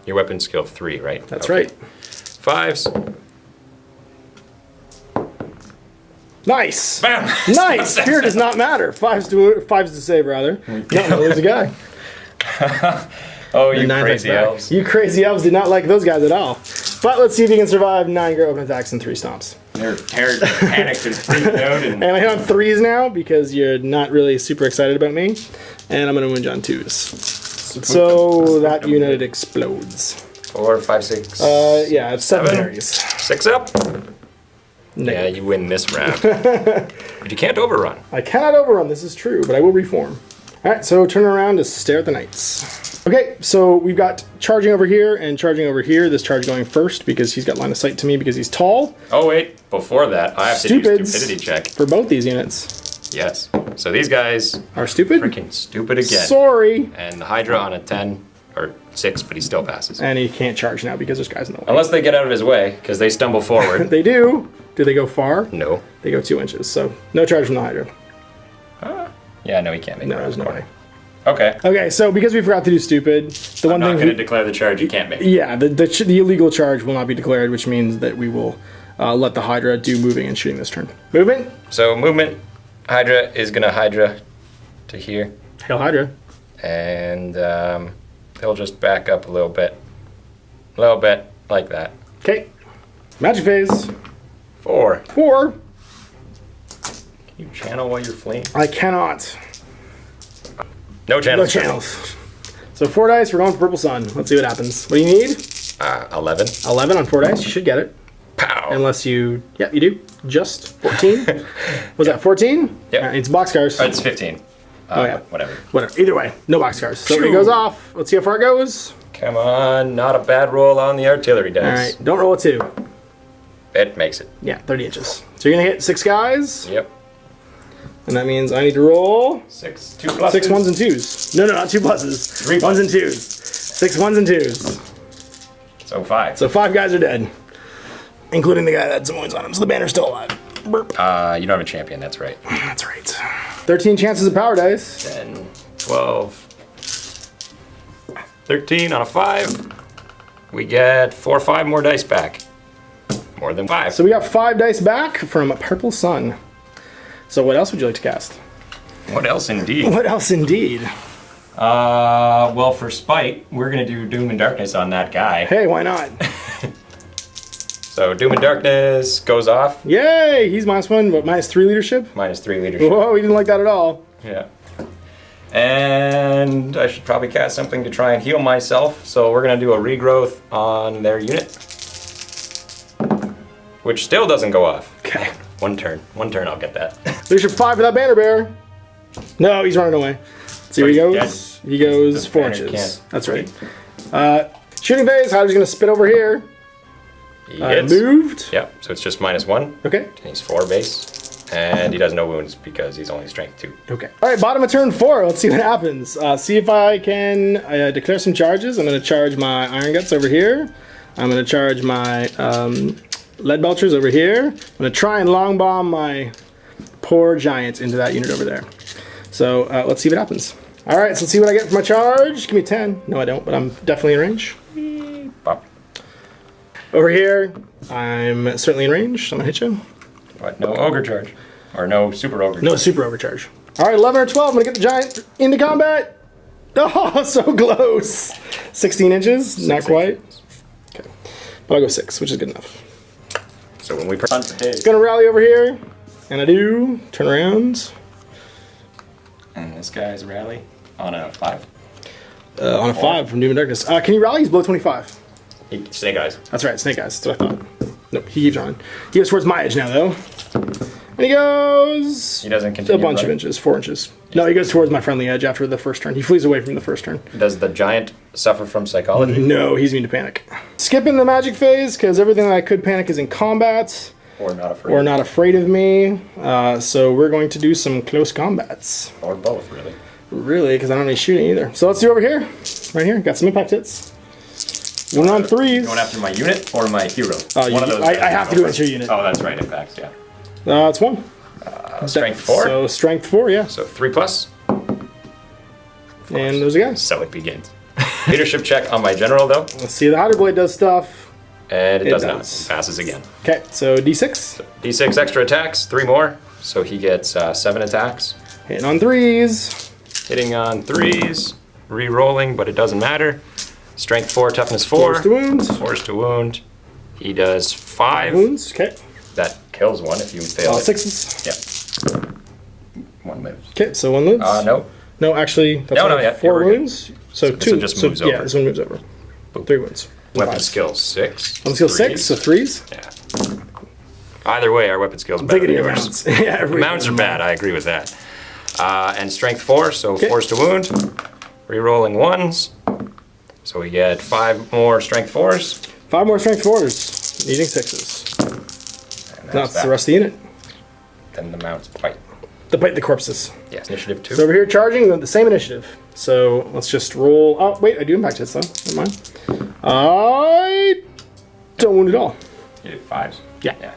Your weapon skill 3, right? That's Okay. right. 5s. Nice. Bam. Nice. Fear does not matter. 5s to save rather. No, there's a guy. Oh, you 9 crazy attacks back. elves. You crazy elves did not like those guys at all. But let's see if you can survive 9 great open attacks and 3 stomps. They're panicked and freaked out. And And I hit on 3s now because you're not really super excited about me. And I'm going to wound you on 2s. So that unit explodes. 4, 5, 6. Yeah, it's 7 Seven. berries. 6 up. Yeah, you win this round. But you can't overrun. I cannot overrun, this is true, but I will reform. Alright, so turn around to stare at the knights. Okay, so we've got charging over here and charging over here. This charge going first because he's got line of sight to me because he's tall. Oh wait, before that, I have to do Stupids stupidity check. for both these units. Yes. So these guys Are stupid? freaking stupid again. Sorry. And the Hydra on a 10 or 6, but he still passes. And he can't charge now because there's guys in the way. Unless they get out of his way, because they stumble forward. They do. Do they go far? No. They go 2 inches, so no charge from the Hydra. Yeah, no, he can't make it No, around there's the no corner. way. Okay. Okay, so because we forgot to do stupid, the I'm one not thing going to declare the charge you can't make. yeah, the illegal charge will not be declared, which means that we will let the Hydra do moving and shooting this turn. Movement. So movement, Hydra is going to Hydra to here. Hail Hydra. And he'll just back up a little bit. A little bit, like that. Okay. Magic phase. 4. 4. You channel while you're fleeing? I cannot. No channel. No channels. So 4 dice, we're going for Purple Sun. Let's see what happens. What do you need? 11. 11 on 4 dice. You should get it. Pow. Unless you... Yeah, you do. Just 14. Was that 14? Yep. It's boxcars. It's 15. Oh, yeah. Whatever. Whatever. Either way, no boxcars. So it goes off. Let's see how far it goes. Come on, not a bad roll on the artillery dice. All right. Don't roll a 2. It makes it. Yeah, 30 inches. So you're going to hit 6 guys. Yep. And that means I need to roll 6, 2 pluses. 6 1s and 2s. No, not 2 pluses. 3 1s and 2s. 6 1s and 2s. So 5. So 5 guys are dead. Including the guy that had some wounds on him. So the banner's still alive. Burp. you don't have a champion, that's right. That's right. 13 chances of power dice. 10, 12, 13 on a 5. We get 4 or 5 more dice back. More than 5. So we got 5 dice back from Purple Sun. So what else would you like to cast? What else indeed? What else indeed? Well, for spite, we're going to do Doom and Darkness on that guy. Hey, why not? So Doom and Darkness goes off. Yay! He's -1, but -3 leadership. -3 leadership. Whoa, he didn't like that at all. Yeah. And I should probably cast something to try and heal myself. So we're going to do a regrowth on their unit. Which still doesn't go off. Okay. One turn, I'll get that. Leadership 5 for that banner bear. No, he's running away. So here he he's goes. He goes This 4 banner inches. can't That's right. Shooting phase. Hydra's gonna spit over here. He hits. Moved. Yep, so it's just -1. Okay. And he's 4 base. And he does no wounds because he's only strength 2. Okay. All right, bottom of turn 4. Let's see what happens. See if I can declare some charges. I'm going to charge my Iron Guts over here. I'm going to charge my Lead Belchers over here. I'm going to try and long bomb my poor Giant into that unit over there. So let's see what happens. All right, so let's see what I get for my charge. Give me 10. No, I don't, but I'm definitely in range. Pop. Over here, I'm certainly in range. So I'm going to hit you. What? No ogre charge. Or no super ogre charge. No super overcharge. All right, 11 or 12. I'm going to get the Giant into combat. Oh, so close. 16 inches. Not quite. Okay. But I'll go 6, which is good enough. So when we press his, Gonna rally over here. And I do. Turn around. and this guy's rally on a 5. On a 5 from Doom and Darkness. Can you rally? He's below 25. Snake eyes. That's right, Snake Eyes. That's what I thought. Nope, he keeps on. He goes towards my edge now, though. And he goes... He doesn't continue a bunch of running? inches, 4 inches. No, he goes towards my friendly edge after the first turn. He flees away from the first turn. Does the giant suffer from psychology? No, he's immune to panic. Skipping the magic phase, because everything that I could panic is in combat. Or not afraid? Or not afraid of me. So we're going to do some close combats. Or both, really. Really, because I don't have any shooting either. So let's do over here. Right here. Got some impact hits. 1 on 3s. Going after my unit or my hero? One of those. I have to do it to your unit. Oh, that's right, impacts, yeah. It's 1. Strength 4. So strength 4, yeah. So 3 plus. And those are guys. So it begins. Leadership check on my general, though. Let's see, the Hydro Blade does stuff. And it does not. does. It passes again. Okay, so D6. D6 extra attacks, 3 more. So he gets 7 attacks. Hitting on 3s. Hitting on 3s. Re-rolling, but it doesn't matter. Strength 4, toughness 4. Force to wound. Force to wound. He does 5. Wounds, okay. That kills 1 if you fail it. 6s. Yeah. 1 lives. Okay, so 1 lives. No. No, actually, that's No, only yeah, 4 here we're good. wounds. So So 2. it just moves Yeah, over. this one moves over. 3 wounds. Weapon 5. skill 6. Weapon skill 6, Threes. so 3s. Yeah. Either way, our weapon skill's I'm better thinking than of yours. mounts. Yeah, every Mounts are bad, I agree with that. And strength 4, so force to wound. Rerolling 1s. So we get 5 more strength 4s. 5 more strength 4s. Needing 6s. And That's that. the rest of the unit. Then the mounts bite. The corpses. Yes, initiative 2. So over here, charging the same initiative. So let's just roll. Oh, wait, I do impact hits though. Never mind. I don't wound at all. You did 5s? Yeah.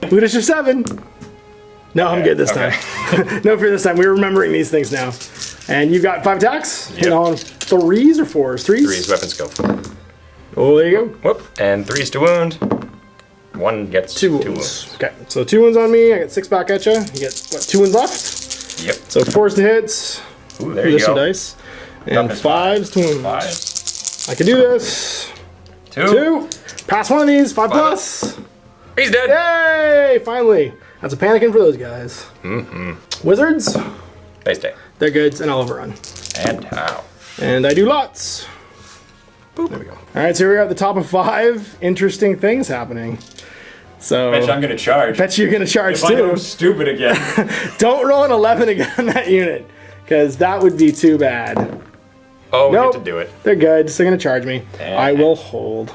Leadership 7. No, I'm good this okay. time. No fear this time. We're remembering these things now. And you've got 5 attacks. Yep. Hit on 3s or 4s? 3s? 3s, weapon skill 4. Oh, there you go. Whoop. And 3s to wound. 1 gets 2 wounds. Okay, so 2 wounds on me. I get 6 back at you. You get, what, 2 wounds left? Yep. So 4s to hits. Ooh, there you There's some go. dice. And Toughness 5s to wounds. 5. I can do this. 2. 2. Pass one of these. 5 plus. He's dead. Yay! Finally. That's a panicking for those guys. Mm-hmm. Wizards. They stay. They're good, and I'll overrun. And how? And I do lots. Boop. There we go. All right, so we're at the top of 5 interesting things happening. So Bet you I'm gonna charge. bet you're gonna charge if I go too. stupid again. Don't roll an 11 again on that unit, because that would be too bad. Oh, we Nope. get to do it. They're good, so they're gonna charge me. I will hold.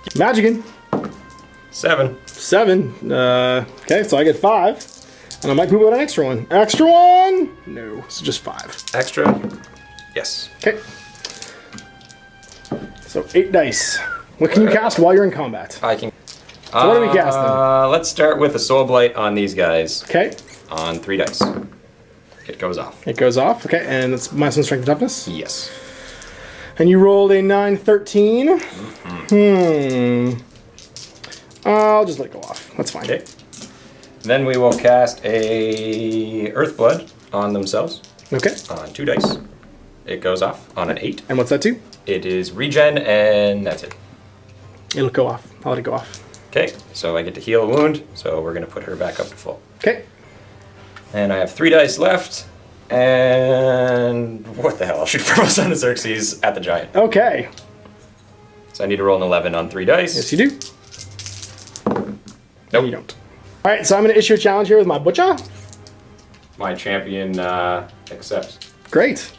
Magicking. 7. 7. Okay, so I get 5. And I might poop out an extra one. Extra one? No, so just 5. Extra. Yes. Okay. So 8 dice. What can you cast while you're in combat? I can. So what are we casting? Let's start with a soul blight on these guys Okay, on 3 dice. It goes off. it goes off. Okay, and it's minus 1 strength and toughness. Yes. And you rolled a 9, 13. I'll just let it go off. That's fine. Okay. Then we will cast a Earthblood on themselves Okay. on 2 dice. It goes off on an 8. And what's that do? It is regen, and that's it. It'll go off. I'll let it go off. Okay, so I get to heal a wound, so we're going to put her back up to full. Okay. And I have 3 dice left, and what the hell? I'll shoot for Son of Xerxes at the giant. Okay. So I need to roll an 11 on 3 dice. Yes, you do. Nope. No, you don't. All right, so I'm going to issue a challenge here with my butcher. My champion accepts. Great.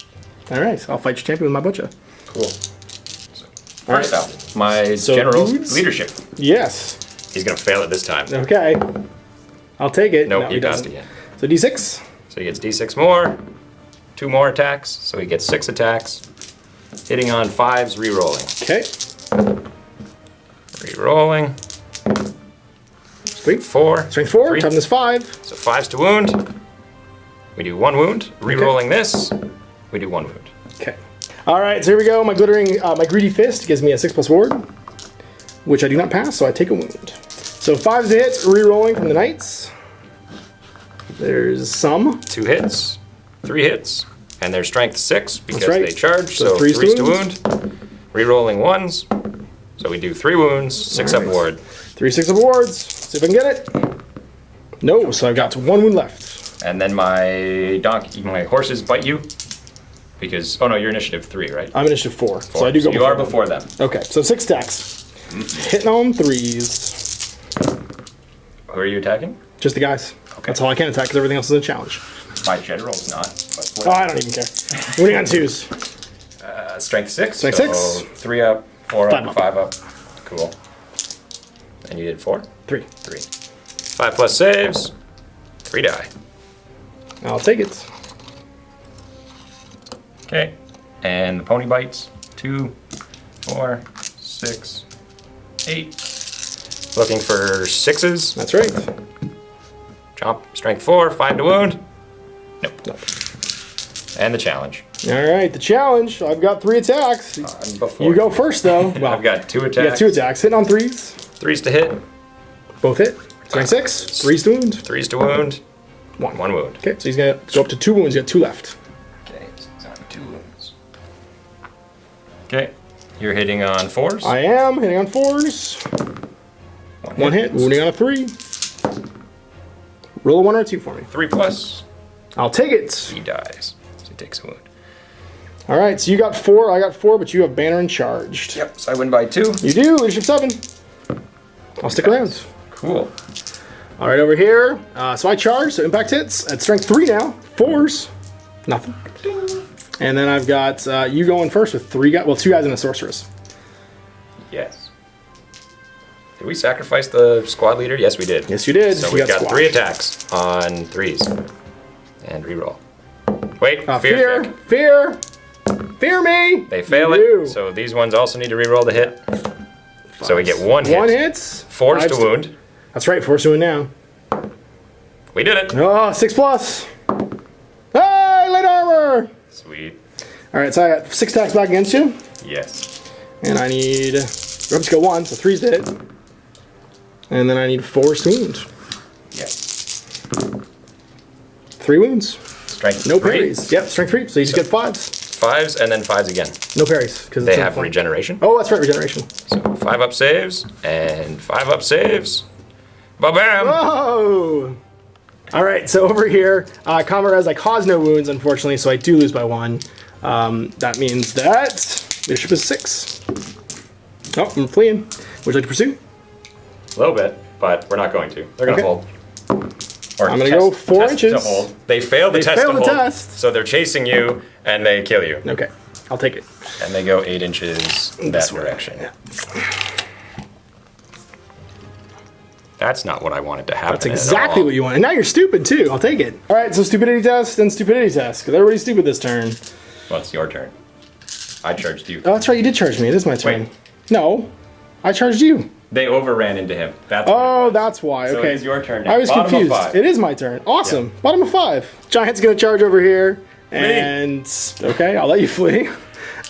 All right, I'll fight your champion with my butcher. Cool. So, All right. first out, my So general's dudes? leadership. Yes. He's gonna fail it this time. Okay. I'll take it. Nope, No, he passed again. So D6. So he gets D6 more, 2 more attacks, so he gets 6 attacks. Hitting on 5s, re-rolling. Okay. Re-rolling. Sweet. 4. Strength 4. 3. Toughness 5. So 5s to wound. We do 1 wound. Re-rolling this. We do 1 wound. Okay. All right. So here we go. My glittering, my greedy fist gives me a 6+ ward, which I do not pass, so I take a wound. So 5's to hit. Re-rolling from the knights. There's some. 2 hits, 3 hits, and they're strength 6 because right. they charge. So So threes 3's to to wound. Re-rolling 1s. So we do 3 wounds, 6 up right. ward. 3 6 of wards. See if I can get it. No. So I've got 1 wound left. And then my horses bite you because oh no, you're initiative 3, right? I'm initiative 4, so I do go. You are them. before them. Okay. So 6 attacks. Hitting on 3s. Who are you attacking? Just the guys. Okay. That's all I can attack because everything else is a challenge. My general's not. But Oh, I don't even care. Winning on 2s. strength 6. Strength so 6. 3 up, 4 5 up, up. 5 up. Cool. And you did 4? 3. 3. 5 plus saves. 3 die. I'll take it. Okay. And the pony bites. 2, 4, 6, 8. Looking for 6s. That's right. Chomp. Strength 4. 5 to wound. Nope. Nope. And the challenge. All right, the challenge. I've got 3 attacks. Before. You go first, though. Well, I've got 2 attacks. you got 2 attacks. Hitting on 3s. 3s to hit. Both hit. Strength 6. 3's to wound. 3s to wound. 1. 1 wound. Okay, so he's going to go up to 2 wounds. You got 2 left. Okay, so 2 wounds. Okay. You're hitting on 4s. I am hitting on 4s. 1 hit. Wounding on a 3. Roll a 1 or a 2 for me. 3 plus. I'll take it. He dies. So he takes a wound. All right, so you got 4. I got 4, but you have banner and charged. Yep, so I win by 2. You do. Leadership 7. I'll stick around. Cool. All right, over here. So I charge, so impact hits at strength 3 now. 4s. Nothing. And then I've got you going first with 3 guys. Well, 2 guys and a sorceress. Yes. Did we sacrifice the squad leader? Yes, we did. Yes, you did. So You we've got squashed. 3 attacks on 3s. And reroll. Wait, fear check. Fear. Fear me. They fail You it. do. So these ones also need to reroll the hit. So we get 1 hit. 1 hits. 4's to 5's wound. That's right, 4's to wound now. We did it. Oh, 6 plus. Hey, light armor. Sweet. All right, so I got 6 attacks back against you. Yes. And I need. We're up to go 1, so 3's to hit. And then I need 4's to wound. Yes. 3 wounds. Strength No 3. parries. Yep, strength 3. So you just get 5s. 5s and then 5s again. No parries. Because They have regeneration. Oh, that's right, regeneration. So 5 up saves and 5 up saves. Ba-bam! Oh! All right, so over here, Combat Res, I cause no wounds, unfortunately, so I do lose by 1. That means that leadership is 6. Oh, I'm fleeing. Would you like to pursue? A little bit, but we're not going to. They're going to Okay. hold. Or I'm gonna go 4 test inches. To hold. They failed the They test failed to the hold. test. So they're chasing you and they kill you. Okay, I'll take it. And they go 8 inches that This way. direction. That's not what I wanted to happen. That's exactly what you want. And now you're stupid, too. I'll take it. All right, so stupidity test and stupidity test, because everybody's stupid this turn. Well, it's your turn. I charged you. Oh, that's right, you did charge me. It is my turn. Wait. No, I charged you. They overran into him. That's what it Oh, was. that's why. So Okay. it's your turn now. I was Bottom of confused. 5. It is my turn. Awesome. Bottom of 5. Giant's gonna charge over here, and okay, I'll let you flee.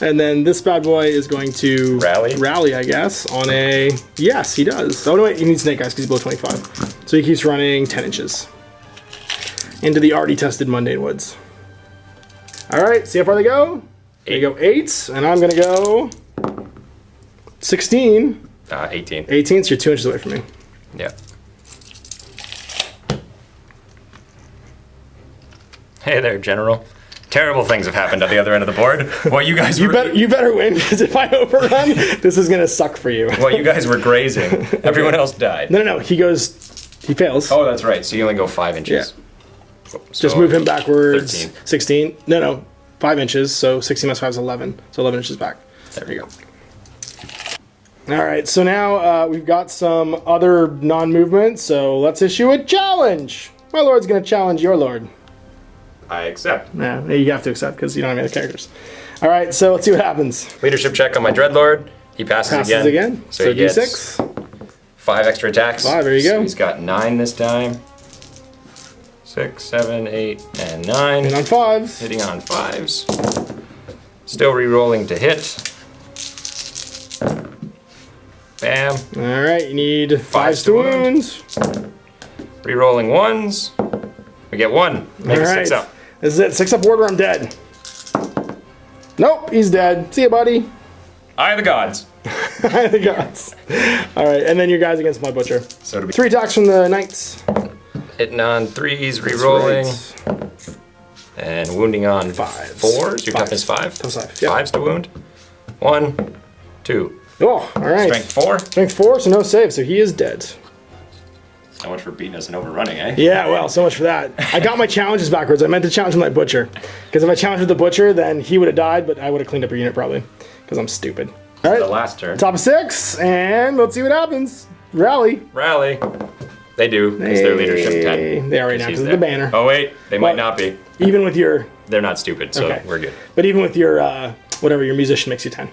And then this bad boy is going to Rally, I guess, on a yes, he does. Oh no, wait, he needs snake eyes because he's below 25. So he keeps running 10 inches into the already tested mundane woods. All right, see how far they go. They go 8, and I'm gonna go 16. 18. 18, so you're 2 inches away from me. Yeah. Hey there, General. Terrible things have happened at the other end of the board. What you guys were You better win, because if I overrun, this is gonna suck for you. Well, you guys were grazing. Everyone else died. No, he fails. Oh, that's right. So you only go 5 inches. Just move him backwards. 13. 16. No, 5 inches. So 16 minus 5 is 11. So 11 inches back. There you go. All right, so now we've got some other non-movement, so let's issue a challenge. My lord's going to challenge your lord. I accept. Yeah, you have to accept because you don't have any other characters. All right, so let's see what happens. Leadership check on my Dreadlord. He passes again. So he gets D6. 5 extra attacks. 5, there you So go. he's got 9 this time. 6, 7, 8, and 9. And on 5s. Hitting on 5s. Still re-rolling to hit. Bam. All right, you need 5s Fives to to wound. Re-rolling 1s. We get 1. Make All it right. 6 up. This is it. 6 up order, I'm dead. Nope, he's dead. See ya, buddy. Eye of the gods. The gods. All right, and then your guys against my butcher. So to be 3 attacks from the knights. hitting on 3s, re-rolling, Right. and wounding on 5s. 4s. Your Five. toughness 5. Toughness 5, yep. 5s to wound. 1, 2. Oh, all right. Strength 4. Strength 4, so no save, so he is dead. So much for beating us and overrunning, eh? Yeah, well, so much for that. I got my challenges backwards. I meant to challenge my butcher. Because if I challenged with the butcher, then he would have died, but I would have cleaned up your unit probably. Because I'm stupid. All The right, last turn. top of 6, and let's see what happens. Rally. Rally. They do, because they're leadership 10. They are right now, He's because of there. the banner. Oh, wait. They might Well- not be. Even with your, They're not stupid, so Okay. we're good. but even with your, whatever, your musician makes you 10.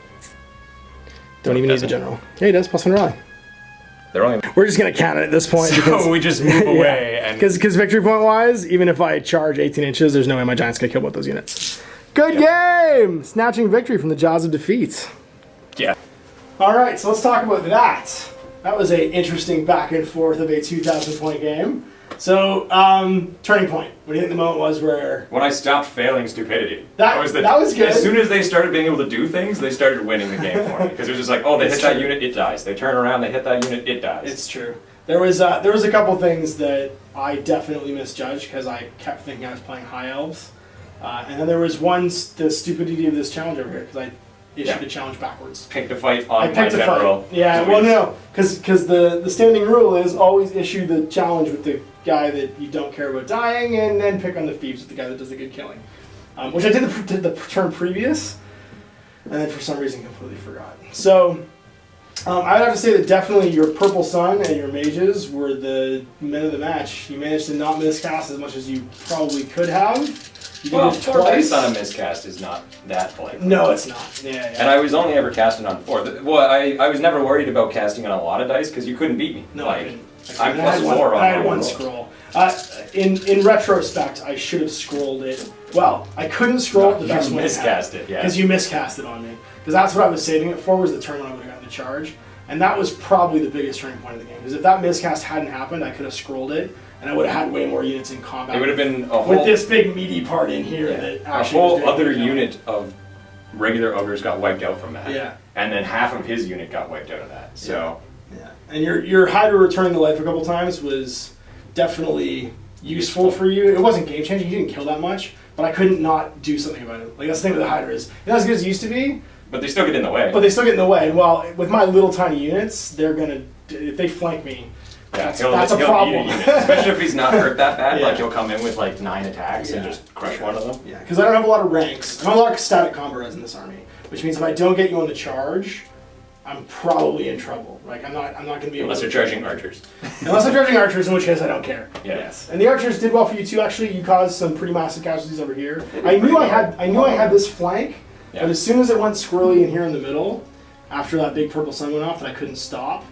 Don't even need the doesn't. general. Yeah, he does, plus 1 rally. They're only. We're just going to count it at this point. So we just move away and. Because victory point wise, even if I charge 18 inches, there's no way my giant's going to kill both those units. Good game! Snatching victory from the jaws of defeat. Yeah. All right, so let's talk about that. That was a interesting back and forth of a 2,000 point game. So, turning point. What do you think the moment was where... When I stopped failing stupidity. That was good. As soon as they started being able to do things, they started winning the game for me. Because it was just like, oh, they It's hit that true. unit, it dies. They turn around, they hit that unit, it dies. It's true. There was a couple things that I definitely misjudged because I kept thinking I was playing high elves. And then there was the stupidity of this challenge over here because I issued Yeah. a challenge backwards. Picked a fight I on my picked a general. fight. Yeah, well, no, because the standing rule is always issue the challenge with the guy that you don't care about dying, and then pick on the thieves with the guy that does the good killing. Which I did the turn previous, and then for some reason completely forgot. So I would have to say that definitely your Purple Sun and your mages were the men of the match. You managed to not miscast as much as you probably could have. You did Well, it 4 dice on a miscast is not that likely. No, it's not. Yeah. And I was only ever casting on 4. Well, I was never worried about casting on a lot of dice because you couldn't beat me. No, like, I couldn't. I'm I plus had one- 4 on I had my one roll. scroll. In retrospect, I should have scrolled it. Well, I couldn't scroll it the You best way. miscast it, yeah. Because you miscast it on me. Because that's what I was saving it for, was the turn when I would have gotten the charge. And that was probably the biggest turning point of the game. Because if that miscast hadn't happened, I could have scrolled it, and I would have had way more units in combat. It would have been a with whole, this big meaty part in here that a actually was whole doing other the job. unit of regular ogres got wiped out from that. Yeah. And then half of his unit got wiped out of that. So Yeah. And your Hydra returning to life a couple times was definitely useful for you. It wasn't game changing. You didn't kill that much, but I couldn't not do something about it. Like that's the thing with the Hydra is not as good as it used to be, but they still get in the way. but they still get in the way. And while with my little tiny units, they're gonna if they flank me, that's he'll a eat problem. unit. Especially if he's not hurt that bad. Yeah. Like he'll come in with like 9 attacks and Yeah. just crush one of them. Yeah, because I don't have a lot of ranks. I don't have a lot of static combo res in this army, which means if I don't get you on the charge, I'm probably in trouble. Like I'm not gonna be able Unless to you're charging archers. Unless I'm charging archers, in which case I don't care. Yeah. Yes. And the archers did well for you too. Actually, you caused some pretty massive casualties over here. I knew I had this flank, Yeah. but as soon as it went squirrely in here in the middle, after that big purple sun went off, that I couldn't stop.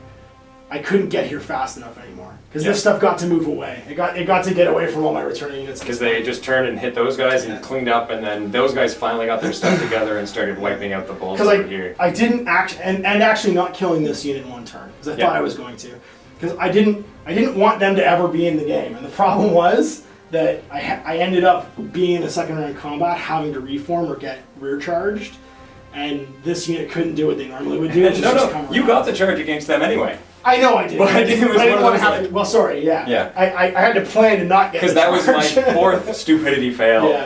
I couldn't get here fast enough anymore because Yeah. this stuff got to move away. It got to get away from all my returning units. Because they just turned and hit those guys and Yeah. cleaned up, and then those guys finally got their stuff together and started wiping out the bulls Because over here. I didn't and actually not killing this unit in one turn because I Yeah. thought I was going to, because I didn't want them to ever be in the game, and the problem was that I ended up being in the second round combat having to reform or get rear charged, and this unit couldn't do what they normally would do. which is just come You around. got the charge against them anyway. I know I did. But I it didn't, was but I didn't one of want to those, have like- to. Well, sorry, yeah. Yeah. I had to plan to not get Because the that was my charge. 4th stupidity fail. Yeah,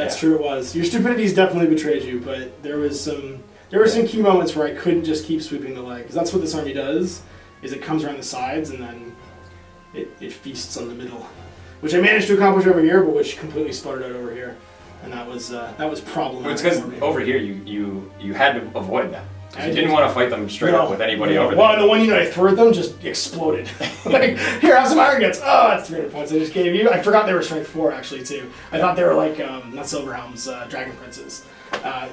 it's Yeah. true. It was. Your stupidity's definitely betrayed you, but there were some key moments where I couldn't just keep sweeping the leg, because that's what this army does. Is it comes around the sides and then it feasts on the middle, which I managed to accomplish over here, but which completely sputtered out over here, and that was problematic. Well, it's because for me. over here you had to avoid that. I didn't want to fight them straight up with anybody over Well, there. and the one unit I threw at them just exploded. Like, here, have some iron guts. Oh, that's 300 points I just gave you. I forgot they were strength 4, actually, too. I thought they were like, not Silverhelm's, Dragon Princes.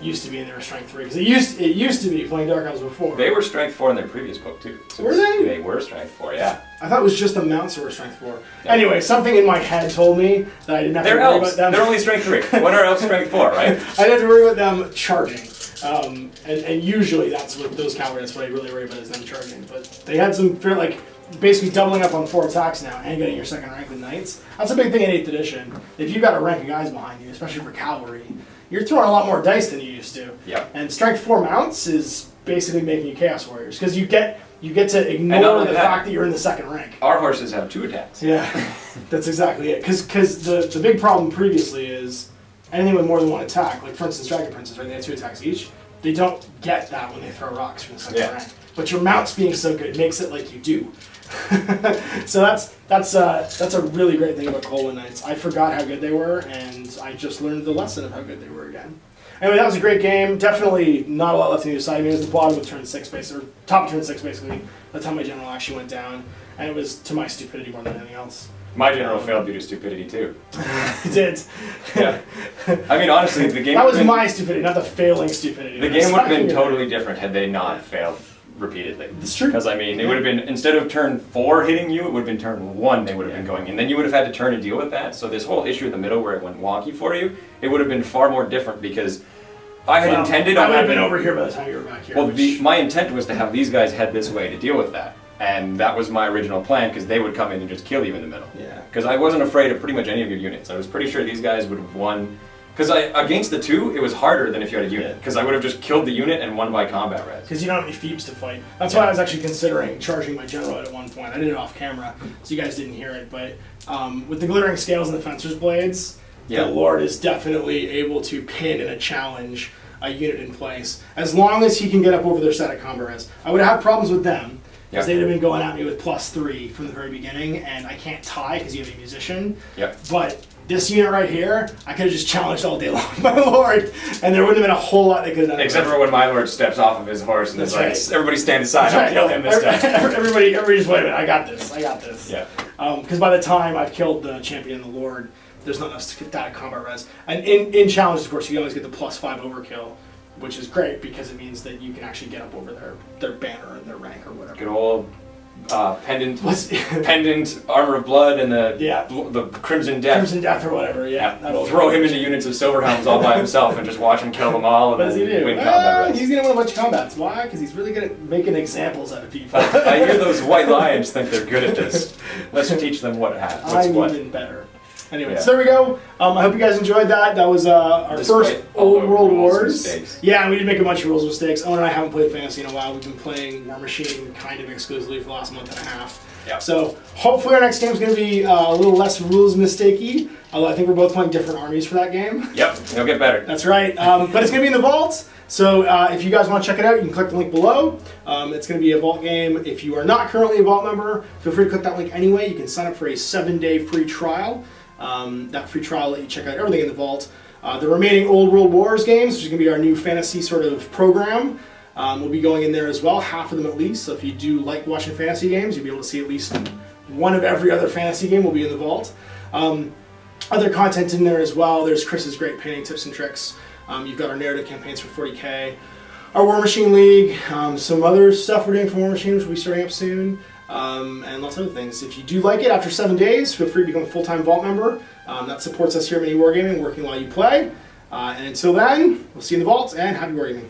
Used to be, and they were strength 3. Because it used to be playing Dark Elves before. They were strength 4 in their previous book, too. So Were they? They were strength 4, yeah. I thought it was just the mounts that were strength 4. Yeah. Anyway, something in my head told me that I didn't have to They're worry elves. about them. They're only strength 3. What are elves strength 4, right? I didn't have to worry about them charging. And usually that's what those cavalry, that's what I really worry about is them charging. But they had some fair, like, basically doubling up on 4 attacks now and getting your second rank with knights. That's a big thing in 8th edition. If you've got a rank of guys behind you, especially for cavalry, you're throwing a lot more dice than you used to. Yep. And strength 4 mounts is basically making you chaos warriors because you get to not ignore only the that, fact that you're in the second rank. Our horses have 2 attacks. Yeah, that's exactly it. Because the big problem previously is anything with more than 1 attack, like for instance Dragon Princes, right? They have 2 attacks each. They don't get that when they throw rocks from the second rank. But your mounts being so good makes it like you do. So that's a really great thing about Colwyn Knights. I forgot how good they were, and I just learned the lesson of how good they were again. Anyway, that was a great game. Definitely not a lot left to decide. I mean, it was the bottom of turn 6, basically, or top of turn 6, basically. That's how my general actually went down, and it was to my stupidity more than anything else. My general failed due to stupidity, too. It did. Yeah. I mean, honestly, the game... That was my stupidity, not the failing stupidity. The game would have been totally different had they not failed repeatedly. It's true. Because, I mean, it would have been, instead of turn 4 hitting you, it would have been turn 1 they would have been going. And then you would have had to turn and deal with that. So this whole issue in the middle where it went wonky for you, it would have been far more different because I had intended on I would have having... been over here by the time you were back here. Well, my intent was to have these guys head this way to deal with that. And that was my original plan, because they would come in and just kill you in the middle. Yeah. Because I wasn't afraid of pretty much any of your units. I was pretty sure these guys would have won. Because against the 2, it was harder than if you had a unit. Because I would have just killed the unit and won by combat res. Because you don't have any Phoebes to fight. That's why I was actually considering charging my general at one point. I did it off camera, so you guys didn't hear it. But with the glittering scales and the fencer's blades, the Lord is definitely able to pin in a challenge a unit in place. As long as he can get up over their set of combat res. I would have had problems with them. Because they'd have been going at me with +3 from the very beginning, and I can't tie because you have a musician. Yep. But this unit right here, I could have just challenged all day long, my lord, and there wouldn't have been a whole lot they could have done. Except for when my lord steps off of his horse and is like, right. everybody stand aside, I'll kill him this time. Everybody just wait a minute, I got this. Yeah. Because by the time I've killed the champion and the lord, there's not enough to get that combat res. And in challenges, of course, you always get the +5 overkill, which is great because it means that you can actually get up over their banner and their rank or whatever. Good old pendant, armor of blood, and the crimson death. Crimson Death or whatever, yeah. Throw him into units of Silverhelms all by himself and just watch him kill them all and What does he do? win combat res. He's gonna win a bunch of combats. Why? Because he's really good at making examples out of people. I hear those white lions think they're good at this. Let's teach them what's I'm what. even better. Anyway, so there we go. I hope you guys enjoyed that. That was our first all Old the World rules Wars. mistakes. Yeah, we did make a bunch of rules mistakes. Owen and I haven't played Fantasy in a while. We've been playing War Machine kind of exclusively for the last month and a half. Yeah. So hopefully our next game is going to be a little less rules mistakey. Although I think we're both playing different armies for that game. Yep, it'll get better. That's right. But it's going to be in the vault. So if you guys want to check it out, you can click the link below. It's going to be a vault game. If you are not currently a vault member, feel free to click that link anyway. You can sign up for a 7-day free trial. That free trial will let you check out everything in the vault. The remaining Old World Wars games, which is going to be our new fantasy sort of program, will be going in there as well, half of them at least. So if you do like watching fantasy games, you'll be able to see at least one of every other fantasy game will be in the vault. Other content in there as well. There's Chris's great painting tips and tricks. You've got our narrative campaigns for 40K, our War Machine League, some other stuff we're doing for War Machine, which will be starting up soon. And lots of other things. If you do like it, after 7 days, feel free to become a full-time Vault member. That supports us here at Mini Wargaming, working while you play. And until then, we'll see you in the Vault, and happy wargaming.